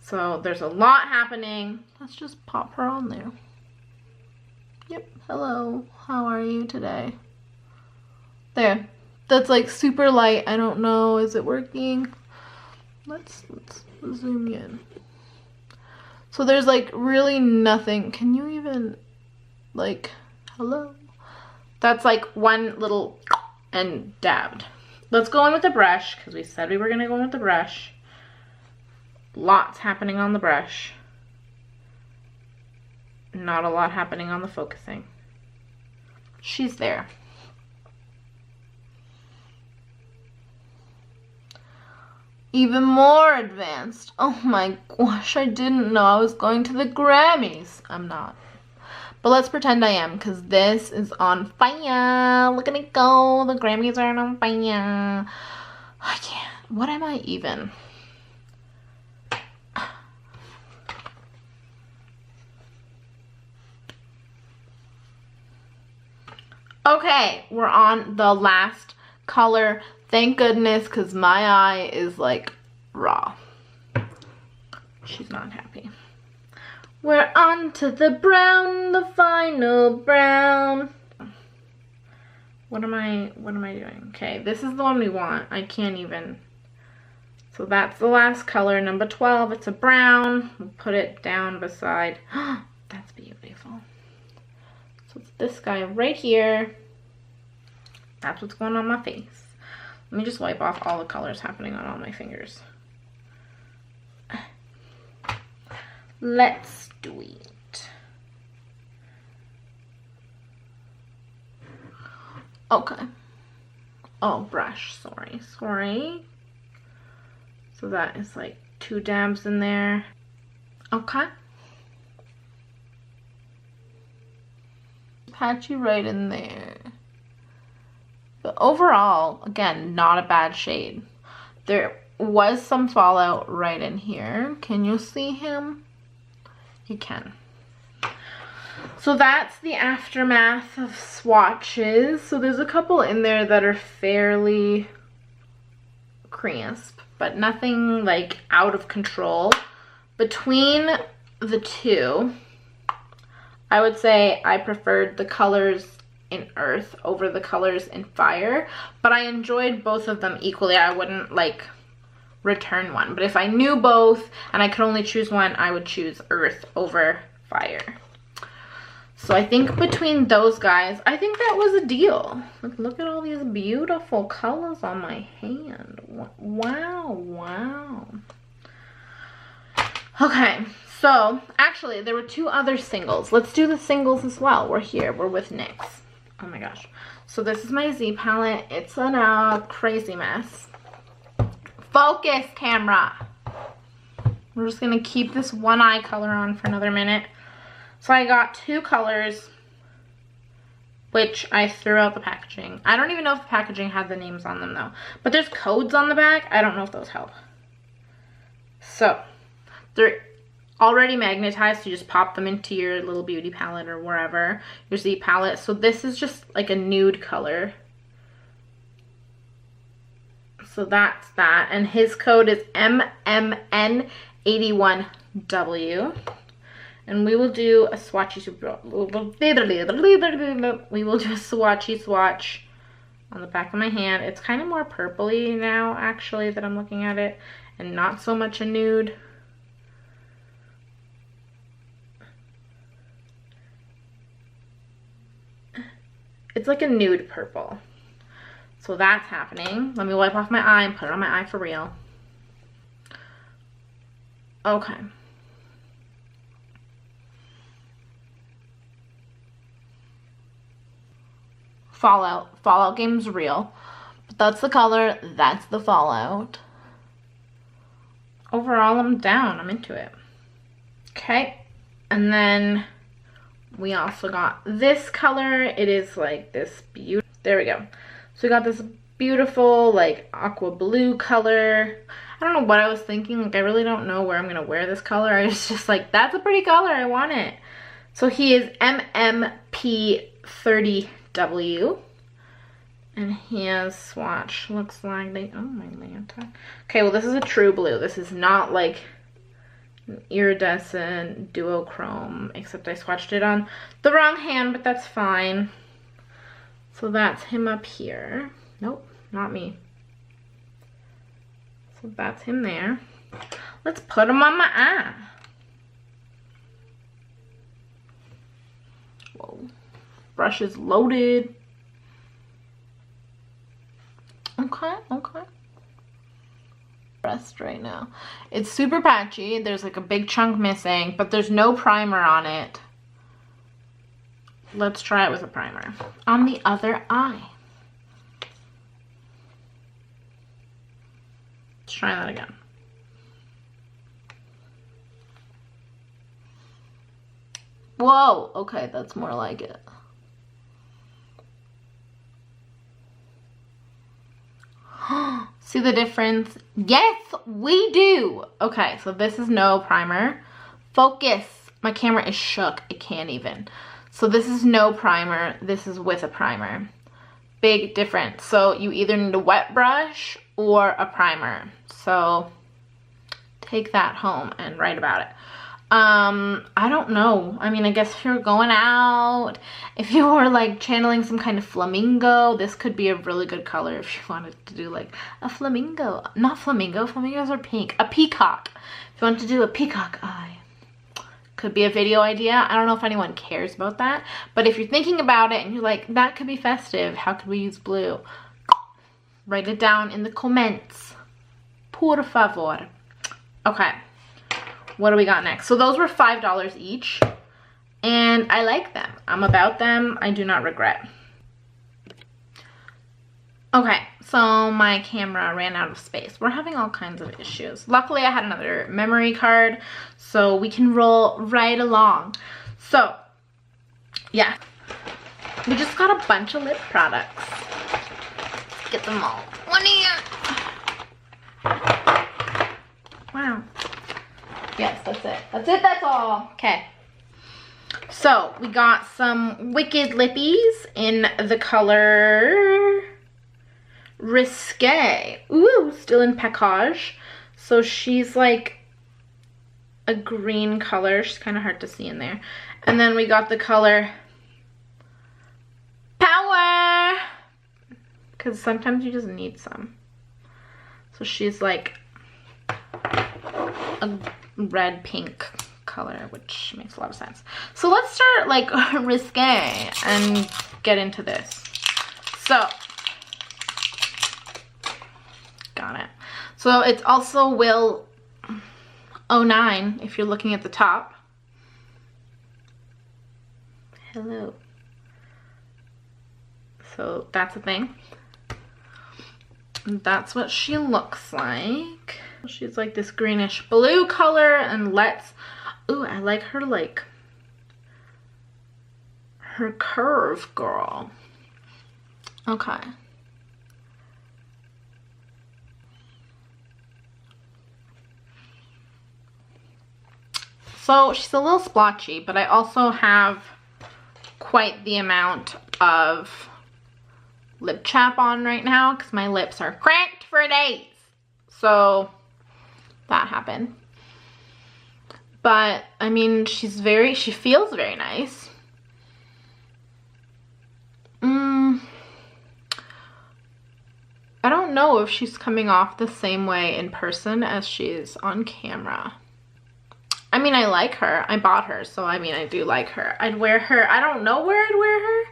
So there's a lot happening. Let's just pop her on there. Yep. Hello. How are you today? There. That's like super light. I don't know. Is it working? Let's zoom in. So there's like really nothing. Can you even like, hello? That's like one little and dabbed. Let's go in with the brush, because we said we were going to go in with the brush. Lots happening on the brush. Not a lot happening on the focusing. She's there. Even more advanced. Oh my gosh, I didn't know I was going to the Grammys. I'm not. But let's pretend I am, because this is on fire. Look at it go. The Grammys are on fire. I can't. What am I even? Okay, we're on the last color. Thank goodness, because my eye is like raw. She's not happy. We're on to the brown, the final brown. What am I doing? Okay, this is the one we want. I can't even. So that's the last color, number 12. It's a brown. We'll put it down beside. That's beautiful. So it's this guy right here. That's what's going on my face. Let me just wipe off all the colors happening on all my fingers. Let's do it. Okay. Oh, brush. Sorry. So that is like 2 dabs in there. Okay. Patchy right in there. But overall, again, not a bad shade. There was some fallout right in here. Can you see him? You can. So that's the aftermath of swatches. So there's a couple in there that are fairly crisp, but nothing like out of control. Between the two, I would say I preferred the colors in Earth over the colors in Fire, but I enjoyed both of them equally. I wouldn't like return one, but if I knew both and I could only choose one, I would choose Earth over Fire. So I think between those guys, I think that was a deal. Look at all these beautiful colors on my hand. Wow. Okay, so actually there were 2 other singles. Let's do the singles as well. We're here, we're with NYX. Oh my gosh. So this is my Z palette. It's a crazy mess. Focus, camera. We're just gonna keep this one eye color on for another minute. So I got 2 colors, which I threw out the packaging. I don't even know if the packaging had the names on them though. But there's codes on the back. I don't know if those help. So they're already magnetized, so you just pop them into your little beauty palette or wherever, your Z palette. So this is just like a nude color. So that's that. And his code is MMN81W. And we will do a swatchy, we will do a swatchy swatch on the back of my hand. It's kind of more purpley now, actually, that I'm looking at it, and not so much a nude. It's like a nude purple. So that's happening. Let me wipe off my eye and put it on my eye for real. Okay. Fallout. Fallout game's real. But that's the color. That's the fallout. Overall, I'm down. I'm into it. Okay. And then we also got this color. It is like this beautiful. There we go. So we got this beautiful like aqua blue color. I don't know what I was thinking. Like I really don't know where I'm going to wear this color. I was just like, that's a pretty color. I want it. So he is MMP30W. And his swatch looks like they, oh my lanta. Okay, well this is a true blue. This is not like an iridescent duochrome, except I swatched it on the wrong hand, but that's fine. So that's him up here. Nope, not me. So that's him there. Let's put him on my eye. Whoa. Brush is loaded. Okay, okay. Rest right now. It's super patchy. There's like a big chunk missing, but there's no primer on it. Let's try it with a primer. On the other eye. Let's try that again. Whoa, okay, that's more like it. See the difference? Yes, we do. Okay, so this is no primer. Focus. My camera is shook. It can't even. So this is no primer. This is with a primer. Big difference. So you either need a wet brush or a primer. So take that home and write about it. I don't know. I mean, I guess if you're going out, if you were like channeling some kind of flamingo, this could be a really good color if you wanted to do like a flamingo. Not flamingo. Flamingos are pink. A peacock. If you want to do a peacock eye. Could be a video idea. I don't know if anyone cares about that. But if you're thinking about it and you're like, that could be festive. How could we use blue? Write it down in the comments. Por favor. Okay. What do we got next? So those were $5 each, and I like them. I'm about them. I do not regret. Okay, so my camera ran out of space. We're having all kinds of issues. Luckily, I had another memory card, so we can roll right along. So, yeah. We just got a bunch of lip products. Let's get them all. One here. Wow. Yes, that's it. That's it, that's all. Okay. So, we got some Wicked Lippies in the color Risque. Ooh, still in package. So, she's like a green color. She's kind of hard to see in there. And then we got the color Power. Because sometimes you just need some. So, she's like a red pink color, which makes a lot of sense. So let's start like Risque and get into this. So got it. So it's also Will 09 if you're looking at the top. Hello. So that's a thing. And that's what she looks like. She's like this greenish blue color, and ooh, I like her like her curve, girl. Okay. So she's a little splotchy, but I also have quite the amount of lip chap on right now because my lips are cracked for days. So that happened. But I mean, she feels very nice. I don't know if she's coming off the same way in person as she is on camera. I mean, I like her. I bought her, so I mean, I do like her. I'd wear her. I don't know where I'd wear her.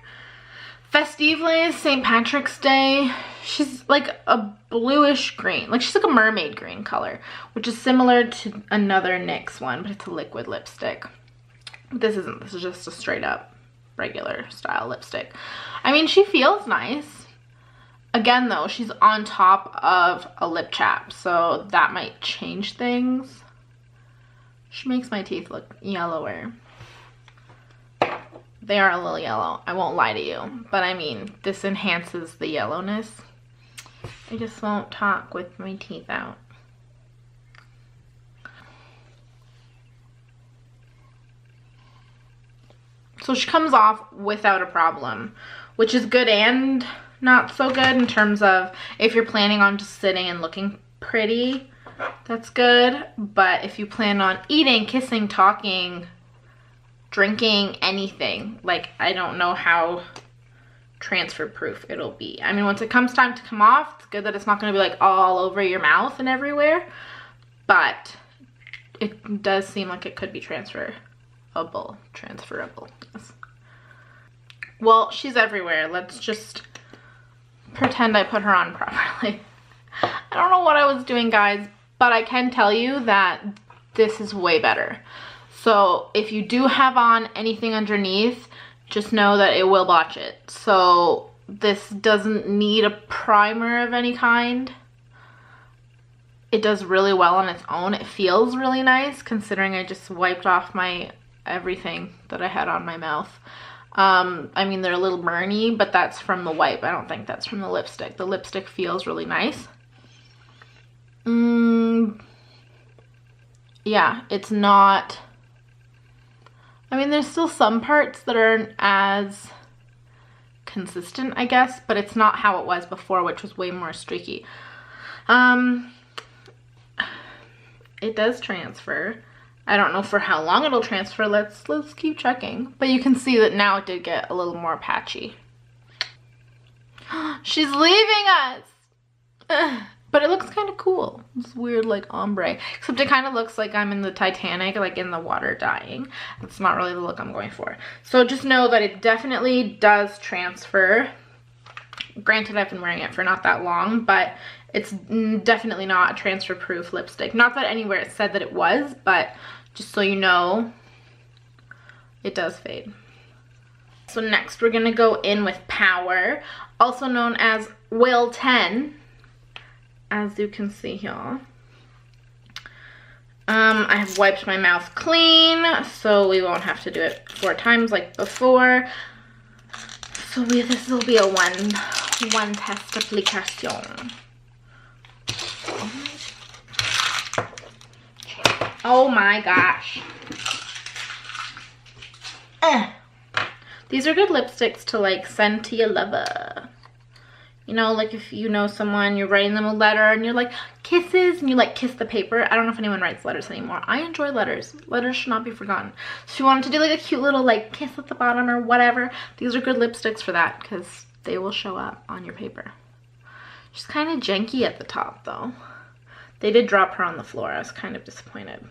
Festives, St. Patrick's Day. She's like a bluish green. Like she's like a mermaid green color, which is similar to another NYX one, but it's a liquid lipstick. This isn't. This is just a straight up regular style lipstick. I mean, she feels nice. Again, though, she's on top of a lip chap, so that might change things. She makes my teeth look yellower. They are a little yellow, I won't lie to you. But I mean, this enhances the yellowness. I just won't talk with my teeth out. So she comes off without a problem, which is good and not so good in terms of if you're planning on just sitting and looking pretty, that's good. But if you plan on eating, kissing, talking, drinking, anything, like I don't know how transfer proof it'll be. I mean, once it comes time to come off, it's good that it's not going to be like all over your mouth and everywhere, but it does seem like it could be transferable. Yes. Well, she's everywhere. Let's just pretend I put her on properly. I don't know what I was doing, guys, but I can tell you that this is way better. So if you do have on anything underneath, just know that it will blotch it. So this doesn't need a primer of any kind. It does really well on its own. It feels really nice considering I just wiped off my everything that I had on my mouth. I mean, they're a little burny, but that's from the wipe. I don't think that's from the lipstick. The lipstick feels really nice. Yeah, it's not... I mean, there's still some parts that aren't as consistent, I guess, but it's not how it was before, which was way more streaky. It does transfer. I don't know for how long it'll transfer. Let's keep checking. But you can see that now it did get a little more patchy. She's leaving us! But it looks kind of cool. It's weird, like, ombre. Except it kind of looks like I'm in the Titanic, like in the water dying. That's not really the look I'm going for. So just know that it definitely does transfer. Granted, I've been wearing it for not that long, but it's definitely not a transfer-proof lipstick. Not that anywhere it said that it was, but just so you know, it does fade. So next we're gonna go in with Power, also known as Will 10. As you can see here. I have wiped my mouth clean, so we won't have to do it 4 times like before. So this will be a one test application. Oh my gosh. These are good lipsticks to like send to your lover. You know, like if you know someone, you're writing them a letter and you're like, kisses, and you like kiss the paper. I don't know if anyone writes letters anymore. I enjoy letters. Letters should not be forgotten. So if you wanted to do like a cute little like kiss at the bottom or whatever, these are good lipsticks for that because they will show up on your paper. She's kind of janky at the top though. They did drop her on the floor. I was kind of disappointed.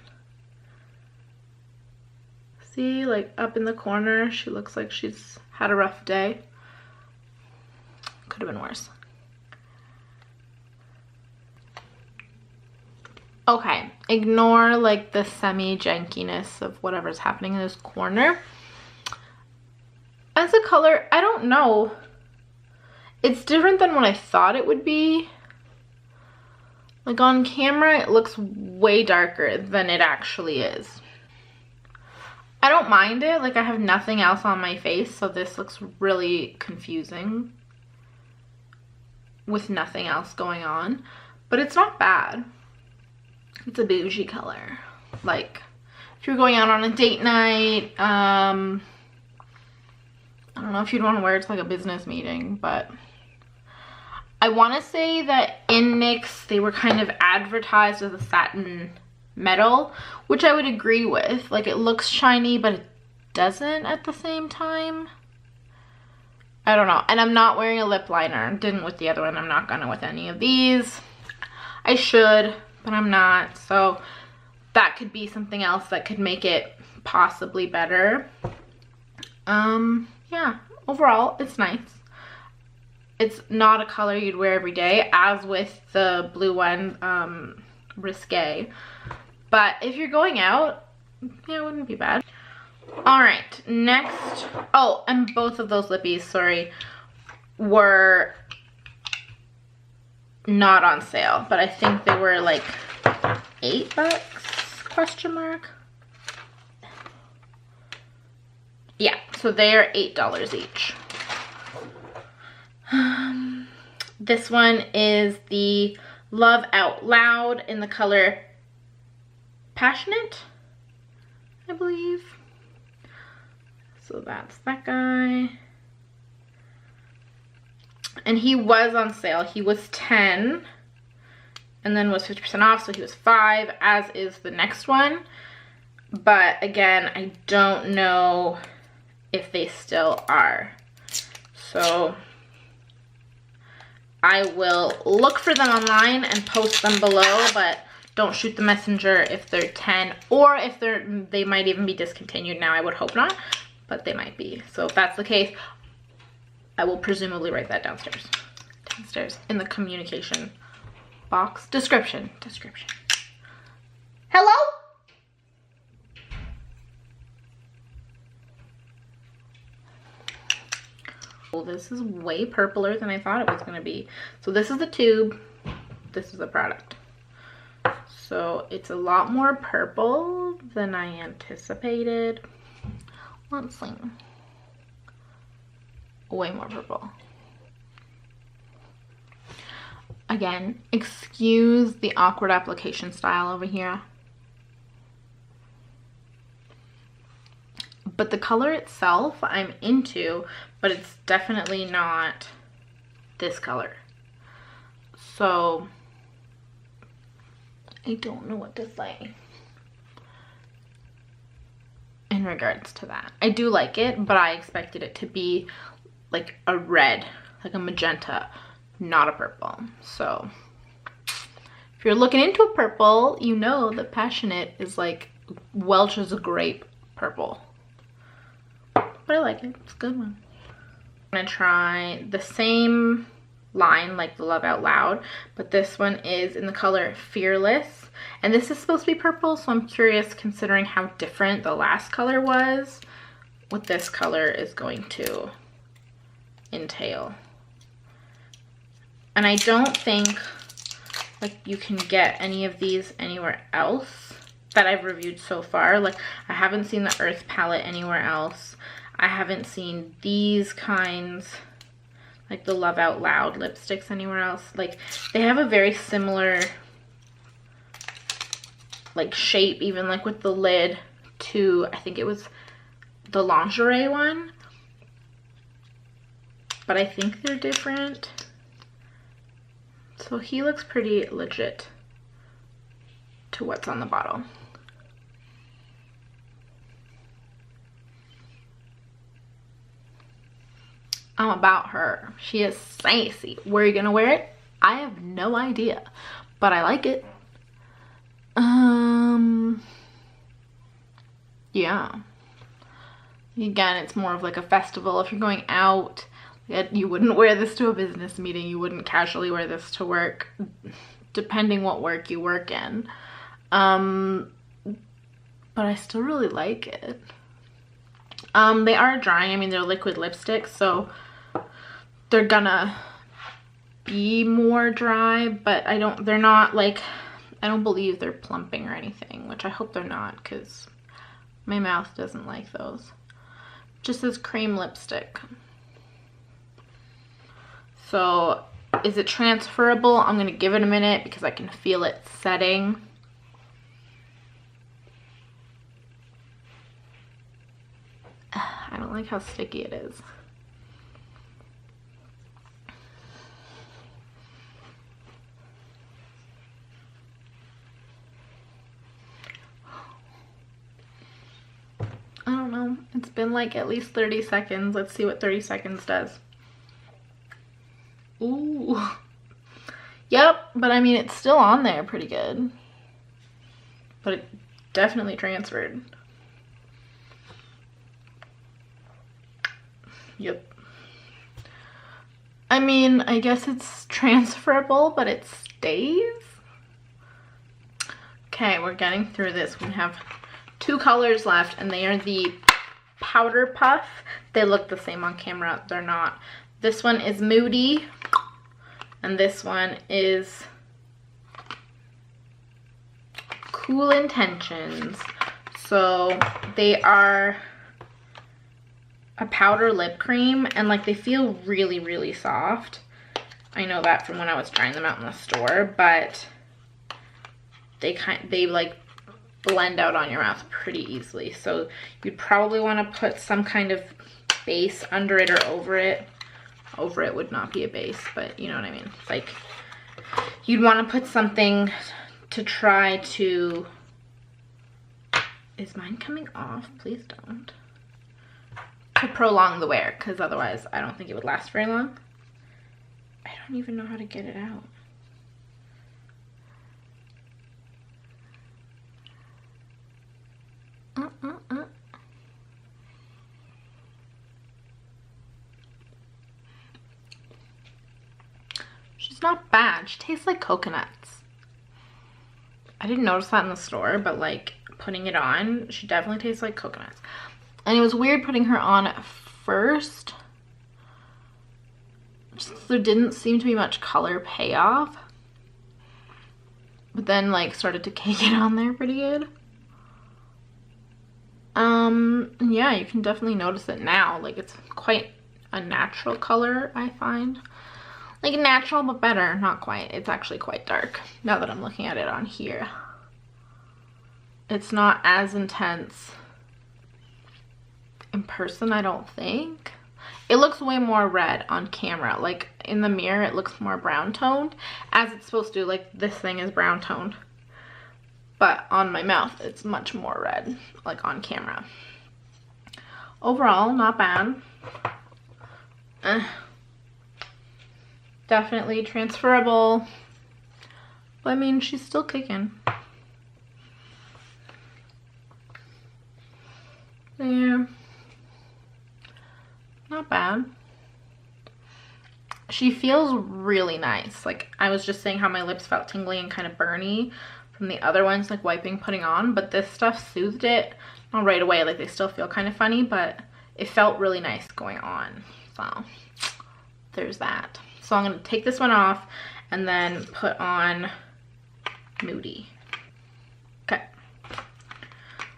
See, like up in the corner, she looks like she's had a rough day. Could have been worse. Okay, ignore like the semi-jankiness of whatever's happening in this corner. As a color, I don't know. It's different than what I thought it would be. Like on camera, it looks way darker than it actually is. I don't mind it. Like I have nothing else on my face, so this looks really confusing with nothing else going on, but it's not bad. It's a bougie color. Like if you're going out on a date night, I don't know if you'd want to wear it to like a business meeting, but I want to say that in NYX they were kind of advertised as a satin metal, which I would agree with. Like it looks shiny, but it doesn't at the same time. I don't know. And I'm not wearing a lip liner. Didn't with the other one. I'm not gonna with any of these. I should, but I'm not. So that could be something else that could make it possibly better. Yeah, overall, it's nice. It's not a color you'd wear every day, as with the blue one, Risque. But if you're going out, yeah, it wouldn't be bad. All right, next. Oh, and both of those lippies, sorry, were not on sale, but I think they were like $8 question mark. Yeah, so they are $8 each. This one is the Love Out Loud in the color Passionate, I believe. So that's that guy. And he was on sale. He was 10 and then was 50% off, so he was 5, as is the next one. But again, I don't know if they still are. So I will look for them online and post them below, but don't shoot the messenger if they're 10, or if they might even be discontinued now. I would hope not, but they might be. So if that's the case, I will presumably write that downstairs. downstairs in the communication box. Description. Hello? Well, this is way purpler than I thought it was going to be. So this is the tube. This is the product. So it's a lot more purple than I anticipated. Let's see. Way more purple. Again, excuse the awkward application style over here. But the color itself I'm into, but it's definitely not this color. So I don't know what to say in regards to that. I do like it, but I expected it to be like a red, like a magenta, not a purple. So if you're looking into a purple, you know that Passionate is like Welch's grape purple. But I like it. It's a good one. I'm gonna try the same line like the Love Out Loud, but this one is in the color Fearless, and this is supposed to be purple, so I'm curious, considering how different the last color was, what this color is going to entail. And I don't think like you can get any of these anywhere else that I've reviewed so far. Like I haven't seen the Earth palette anywhere else. I haven't seen these kinds, like the Love Out Loud lipsticks, anywhere else. Like they have a very similar like shape, even like with the lid, to I think it was the lingerie one, but I think they're different. So he looks pretty legit to what's on the bottle. About her, she is sassy. Where are you gonna wear it? I have no idea, but I like it. Yeah, again, it's more of like a festival. If you're going out, you wouldn't wear this to a business meeting. You wouldn't casually wear this to work, depending what work you work in. But I still really like it. They are drying. I mean, they're liquid lipsticks, so they're gonna be more dry, but they're not like, I don't believe they're plumping or anything, which I hope they're not, because my mouth doesn't like those. Just as cream lipstick. So is it transferable? I'm gonna give it a minute because I can feel it setting. I don't like how sticky it is. I don't know. It's been like at least 30 seconds. Let's see what 30 seconds does. Ooh. Yep, but I mean, it's still on there pretty good. But it definitely transferred. Yep. I mean, I guess it's transferable, but it stays. Okay, we're getting through this. We have 2 colors left, and they are the Powder Puff. They look the same on camera. They're not. This one is Moody, and this one is Cool Intentions. So they are a powder lip cream, and like they feel really, really soft. I know that from when I was trying them out in the store, but they like blend out on your mouth pretty easily. So you'd probably want to put some kind of base under it or over it. Over it would not be a base, but you know what I mean. It's like you'd want to put something to try to... Is mine coming off? Please don't. To prolong the wear, because otherwise I don't think it would last very long. I don't even know how to get it out. not bad. She tastes like coconuts. I didn't notice that in the store, but like putting it on, she definitely tastes like coconuts. And it was weird putting her on at first. Just, there didn't seem to be much color payoff. But then like started to cake it on there pretty good. Yeah, you can definitely notice it now. Like it's quite a natural color, I find. Like natural, but better. Not quite. It's actually quite dark now that I'm looking at it on here. It's not as intense in person, I don't think. It looks way more red on camera. Like in the mirror, it looks more brown toned, as it's supposed to. Like this thing is brown toned. But on my mouth, it's much more red, like on camera. Overall, not bad. Definitely transferable. But I mean, she's still kicking. Yeah. Not bad. She feels really nice. Like, I was just saying how my lips felt tingly and kind of burny from the other ones, like wiping, putting on, but this stuff soothed it. Not right away, like they still feel kind of funny, but it felt really nice going on. So there's that. So I'm going to take this one off and then put on Moody. Okay.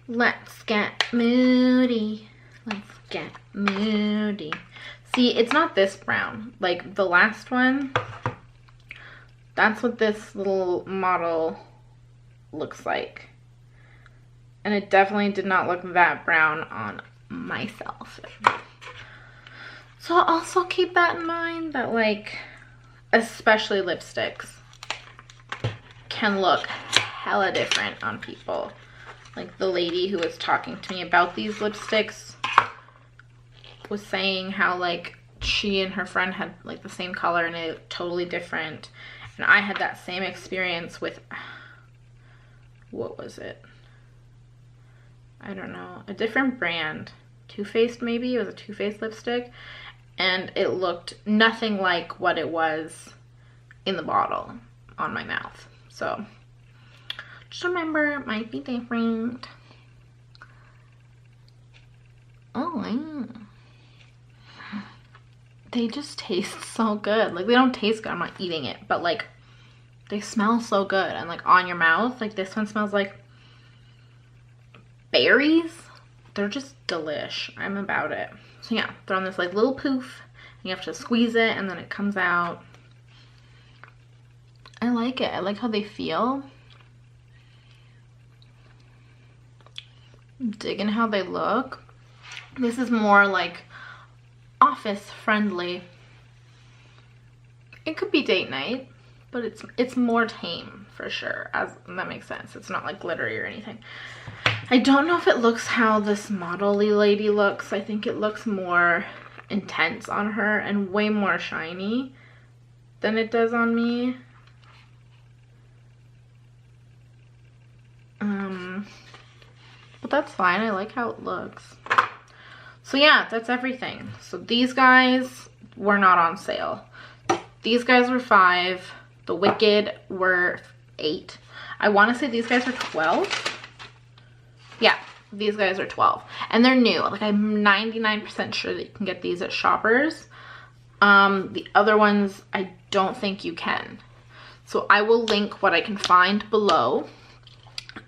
Let's get Moody. Let's get Moody. See, it's not this brown. Like the last one, that's what this little model looks like. And it definitely did not look that brown on myself. So I'll also keep that in mind, that like, especially lipsticks can look hella different on people. Like the lady who was talking to me about these lipsticks was saying how like she and her friend had like the same color and it totally different. And I had that same experience with, what was it? I don't know, a different brand. Too Faced maybe, it was a Too Faced lipstick. And it looked nothing like what it was in the bottle on my mouth. So just remember, it might be different. Oh, yeah. They just taste so good. Like, they don't taste good, I'm not eating it, but like, they smell so good. And like on your mouth, like this one smells like berries. They're just delish. I'm about it. So yeah, throw on this like little poof. You have to squeeze it and then it comes out. I like it. I like how they feel. I'm digging how they look. This is more like office friendly. It could be date night, but it's more tame for sure, as that makes sense. It's not like glittery or anything. I don't know if it looks how this model-y lady looks. I think it looks more intense on her and way more shiny than it does on me. But that's fine. I like how it looks. So yeah, that's everything. So these guys were not on sale. These guys were $5. The Wicked were $8. I want to say these guys are $12. Yeah, these guys are $12. And they're new. Like, I'm 99% sure that you can get these at Shoppers. The other ones, I don't think you can. So I will link what I can find below.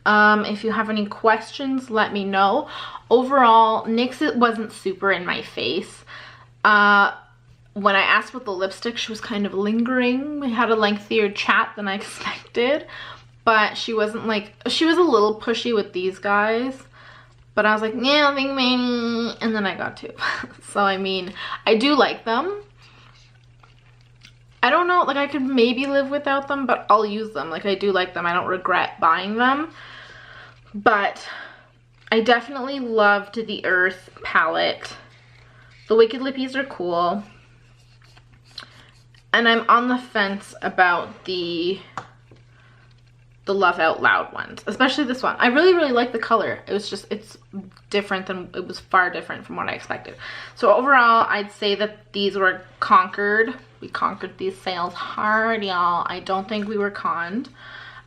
If you have any questions, let me know. Overall, NYX, it wasn't super in my face. When I asked about the lipstick, she was kind of lingering. We had a lengthier chat than I expected. But she wasn't like, she was a little pushy with these guys. But I was like, yeah, think maybe. And then I got two. So, I mean, I do like them. I don't know, like I could maybe live without them, but I'll use them. Like, I do like them. I don't regret buying them. But I definitely loved the Earth palette. The Wicked Lippies are cool. And I'm on the fence about the Love Out Loud ones, especially this one. I really, really like the color. It was just, it's different than, it was far different from what I expected. So overall, I'd say that these were conquered We conquered these sales hard, y'all. I don't think we were conned.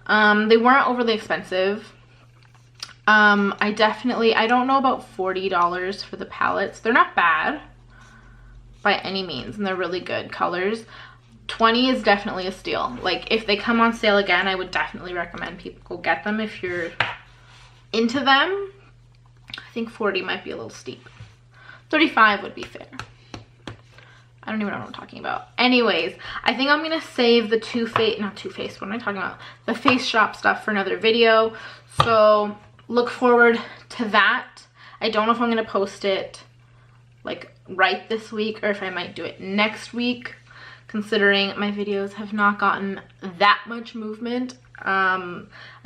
They weren't overly expensive. I don't know about $40 for the palettes. They're not bad by any means, and they're really good colors. $20 is definitely a steal. Like, if they come on sale again, I would definitely recommend people go get them if you're into them. I think $40 might be a little steep. $35 would be fair. I don't even know what I'm talking about. Anyways, I think I'm gonna save the what am I talking about? The Face Shop stuff for another video. So look forward to that. I don't know if I'm gonna post it like right this week or if I might do it next week, considering my videos have not gotten that much movement. I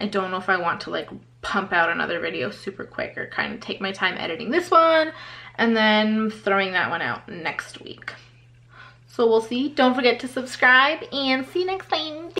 don't know if I want to like pump out another video super quick or kind of take my time editing this one and then throwing that one out next week. So we'll see. Don't forget to subscribe and see you next time.